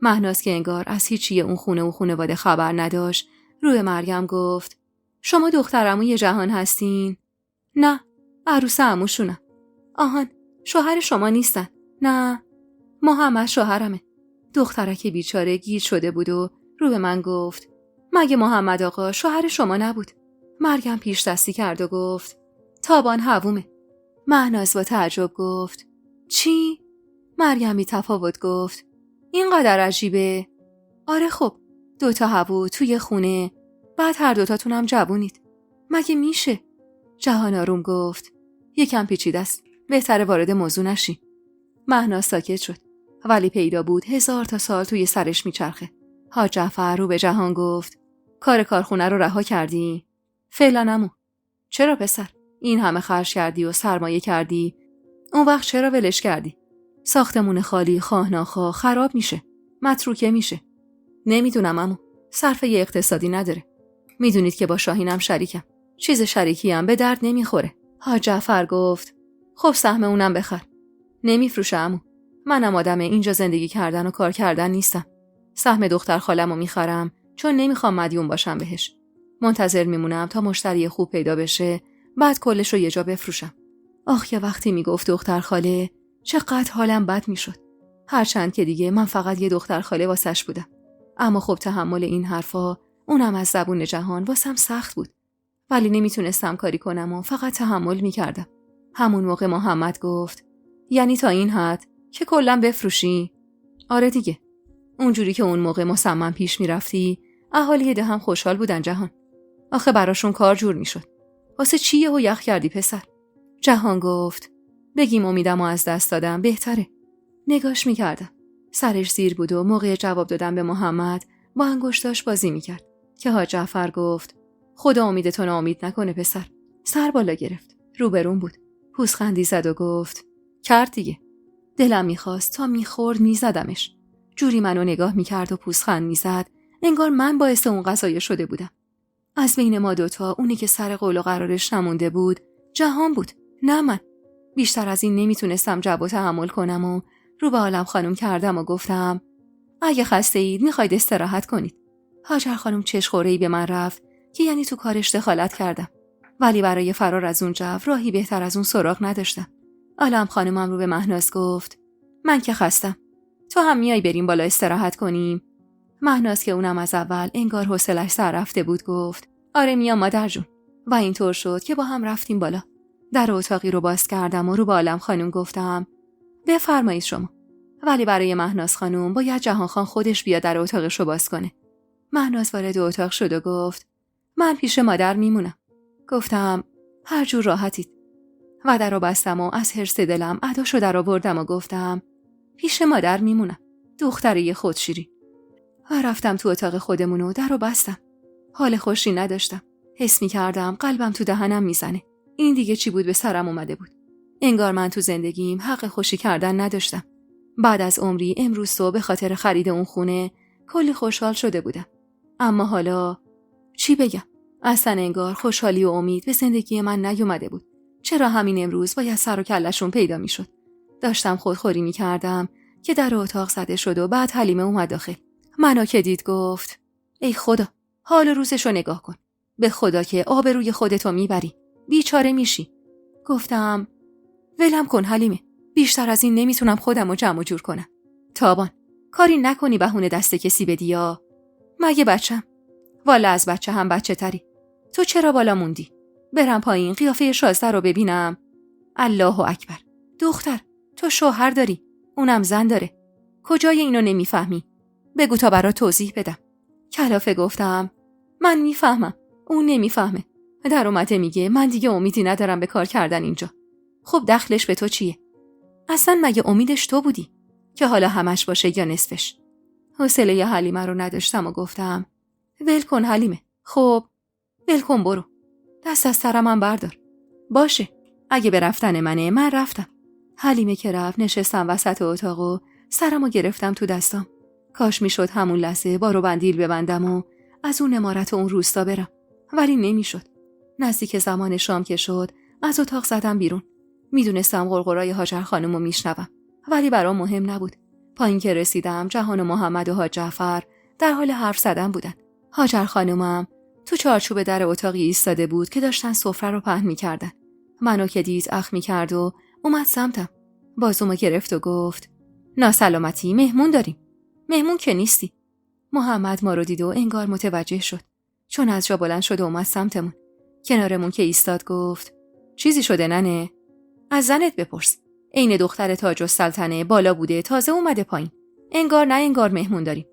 مهناز که انگار از هیچی اون خونه و خانواده خبر نداشت روی مریم گفت شما دختر عموی جهان هستین؟ نه، عروس عموشونم. آهان، شوهر شما نیستن؟ نه، محمد شوهرمه. دخترک بیچاره گیر شده بود و رو به من گفت مگه محمد آقا شوهر شما نبود؟ مریم پیش دستی کرد و گفت تابان هوومه. مهناز با تعجب گفت چی؟ مریم بی تفاوت گفت اینقدر عجیبه؟ آره خب 2 هوو توی خونه بعد هر 2تاتون هم جوونید. مگه میشه؟ جهان آروم گفت یکم پیچیده است. بهتره وارد موضوع نشی. مهناز ساکت شد ولی پیدا بود 1000 تا سال توی سرش میچرخه. حاج جعفر رو به جهان گفت کارخونه رو رها کردی؟ فعلا عمو. چرا پسر؟ این همه خرج کردی و سرمایه کردی. اون وقت چرا ولش کردی؟ ساختمون خالی خواه ناخواه خراب میشه. متروکه میشه. نمیدونم عمو. صرفه اقتصادی نداره. میدونید که با شاهینم شریکم. چیز شریکی هم به درد نمیخوره. حاج جعفر گفت خب سهم اونم بخر. نمیفروشه عمو. منم آدم اینجا زندگی کردن و کار کردن نیستم. سهم دختر خالمو میخرم چون نمیخوام مدیون باشم بهش. منتظر میمونم تا مشتری خوب پیدا بشه بعد کلش رو یه جا بفروشم. آخ یه وقتی میگفت دختر خاله چقدر حالم بد میشد. هرچند که دیگه من فقط یه دختر خاله واسش بودم. اما خب تحمل این حرفا اونم از زبون جهان واسم سخت بود. ولی نمیتونستم کاری کنم و فقط تحمل میکردم. همون موقع محمد گفت یعنی تا این حد که کلا بفروشی؟ آره دیگه. اونجوری که اون موقع مصمم پیش میرفتی اهالی ده هم خوشحال بودن جهان. آخه براشون کار جور میشد. واسه چی یهو یخ کردی پسر؟ جهان گفت بگیم امیدمو از دست دادم بهتره. نگاش میکردم. سرش زیر بود و موقع جواب دادن به محمد با انگشتاش بازی میکرد که حاج جعفر گفت خدا امیدتو ناامید نکنه پسر. سر بالا گرفت. روبرون بود. پوزخندی زد و گفت کرد دیگه. دلم میخواست تا میخورد میزدمش. جوری منو نگاه میکرد و پوزخند میزد انگار من باعث اون قضیه شده بودم. از بین ما 2 اونی که سر قول و قرارش نمونده بود جهان بود، نه من. بیشتر از این نمیتونستم جبو تحمل کنم و رو به عالم خانم کردم و گفتم اگه خسته اید میخواید استراحت کنید. هاجر خانم چشخوره‌ای به من رفت که یعنی تو کارش دخالت کردم. ولی برای فرار از اون جو راهی بهتر از اون سراغ نداشتم. عالم خانمم رو به مهناز گفت من که خستم. تو هم میای بریم بالا استراحت کنیم؟ مهناز که اونم از اول انگار حوصله‌اش سر رفته بود گفت آره میام مادر جون. و اینطور شد که با هم رفتیم بالا. در اتاقی رو باز کردم و رو به عالم خانم گفتم بفرمایید شما. ولی برای مهناز خانم باید جهان خان خودش بیاد در اتاقش رو باز کنه. مهناز وارد اتاق شد و گفت من پیش مادر میمونم. گفتم هر جور راحتید. و در رو بستم و از حرص دلم اداشو در آوردم و گفتم پیش مادر میمونم. دختره خودشیری. و رفتم تو اتاق خودمون و در رو بستم. حال خوشی نداشتم. حس می‌کردم قلبم تو دهنم میزنه. این دیگه چی بود به سرم اومده بود. انگار من تو زندگیم حق خوشی کردن نداشتم. بعد از عمری امروز صبح به خاطر خرید اون خونه کلی خوشحال شده بودم. اما حالا چی بگم؟ اصلا انگار خوشحالی و امید به زندگی من نیومده بود. چرا همین امروز باید سر و کله‌شون پیدا میشد؟ داشتم خودخوری میکردم که در اتاق زده شد و بعد حلیمه اومد داخل. منو که دید گفت ای خدا، حال روزشو نگاه کن. به خدا که آبروی خودتو میبری. بیچاره میشی. گفتم ولم کن حلیمه. بیشتر از این نمیتونم خودمو جمع جور کنم. تابان، کاری نکنی بهونه دست کسی بدی یا مگه بچم؟ والا از بچه هم بچه تری. تو چرا بالا موندی؟ برم پایین قیافه شازده رو ببینم. الله اکبر. دختر، تو شوهر داری، اونم زن داره. کجای اینو نمیفهمی؟ بگو تا برات توضیح بدم. کلافه گفتم من میفهمم، اون نمیفهمه. در اومده میگه من دیگه امیدی ندارم به کار کردن اینجا. خب دخلش به تو چیه؟ اصلا مگه امیدش تو بودی که حالا همش باشه یا نصفش؟ حوصله حلیمه رو نداشتم و گفتم ول کن حلیمه. خب ول کن، برو. دست از سرم هم بردار. باشه، اگه به رفتن منه من رفتم. حلیمه که رفت نشستم وسط اتاق و سرمو گرفتم تو دستام. کاش میشد همون لحظه بارو بندیل ببندم و از اون امارت و اون روستا برم، ولی نمیشد. نزدیک زمان شام که شد از اتاق زدم بیرون. میدونستم غرغرای هاجر خانمو میشنوم، ولی برام مهم نبود. پایین که رسیدم جهان و محمد و حاج جعفر در حال حرف زدن بودن. هاجر خانمم تو چارچوب در اتاقی ایستاده بود که داشتن سفره رو پهن می‌کردن. منو که دید اخ می‌کرد و اومد سمتم. بازومو گرفت و گفت ناسلامتی، مهمون داریم. مهمون که نیستی. محمد ما رو دید و انگار متوجه شد، چون از جا بلند شد و اومد سمتمون. کنارمون که ایستاد گفت چیزی شده ننه؟ از زنت بپرس. عین دختر تاج السلطنه بالا بوده تازه اومده پایین. انگار نه انگار مهمون داریم.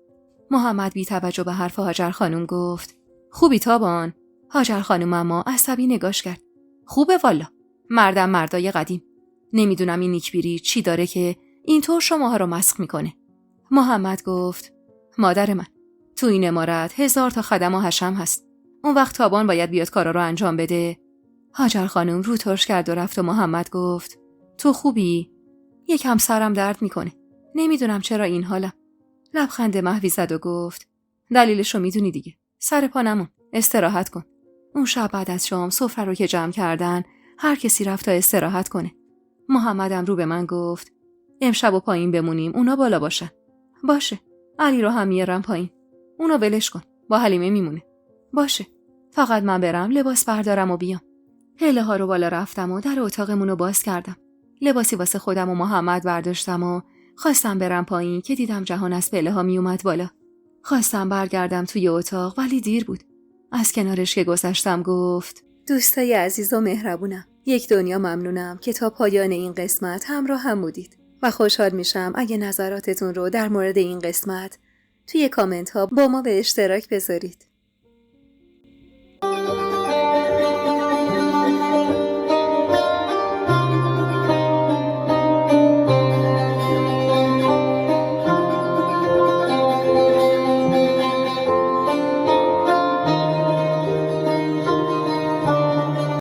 محمد بی توجه به حرف هاجر خانم گفت خوبی تابان؟ هاجر خانم اما عصبی نگاش کرد. خوبه والا. مردم مردای قدیم. نمیدونم این نیکبیری چی داره که اینطور شماها رو مسخ میکنه. محمد گفت مادر من، تو این امارت 1000 تا خدم و حشم هست. اون وقت تابان باید بیاد کارا رو انجام بده. هاجر خانم رو ترش کرد و رفت و محمد گفت تو خوبی؟ یکم سرم درد میکنه. نمیدونم چرا این حالم. لبخند محوی زد و گفت دلیلشو میدونی دیگه. سر پا نمون، استراحت کن. اون شب بعد از شام سفره رو که جمع کردن هر کسی رفت تا استراحت کنه. محمدم رو به من گفت امشب و پایین بمونیم اونا بالا باشن. باشه. علی رو هم میارم پایین. اونو ولش کن. با حلیمه میمونه. باشه. فقط من برم لباس بردارم و بیام. پله ها رو بالا رفتم و در اتاقمون رو باز کردم. لباسی واسه خودم و محمد برداشتم و خواستم برم پایین که دیدم جهان از پله ها می اومد بالا. خواستم برگردم توی اتاق ولی دیر بود. از کنارش که گذشتم گفت دوستای عزیز و مهربونم، یک دنیا ممنونم که تا پایان این قسمت همراه هم بودید و خوشحال میشم اگه نظراتتون رو در مورد این قسمت توی کامنت ها با ما به اشتراک بذارید.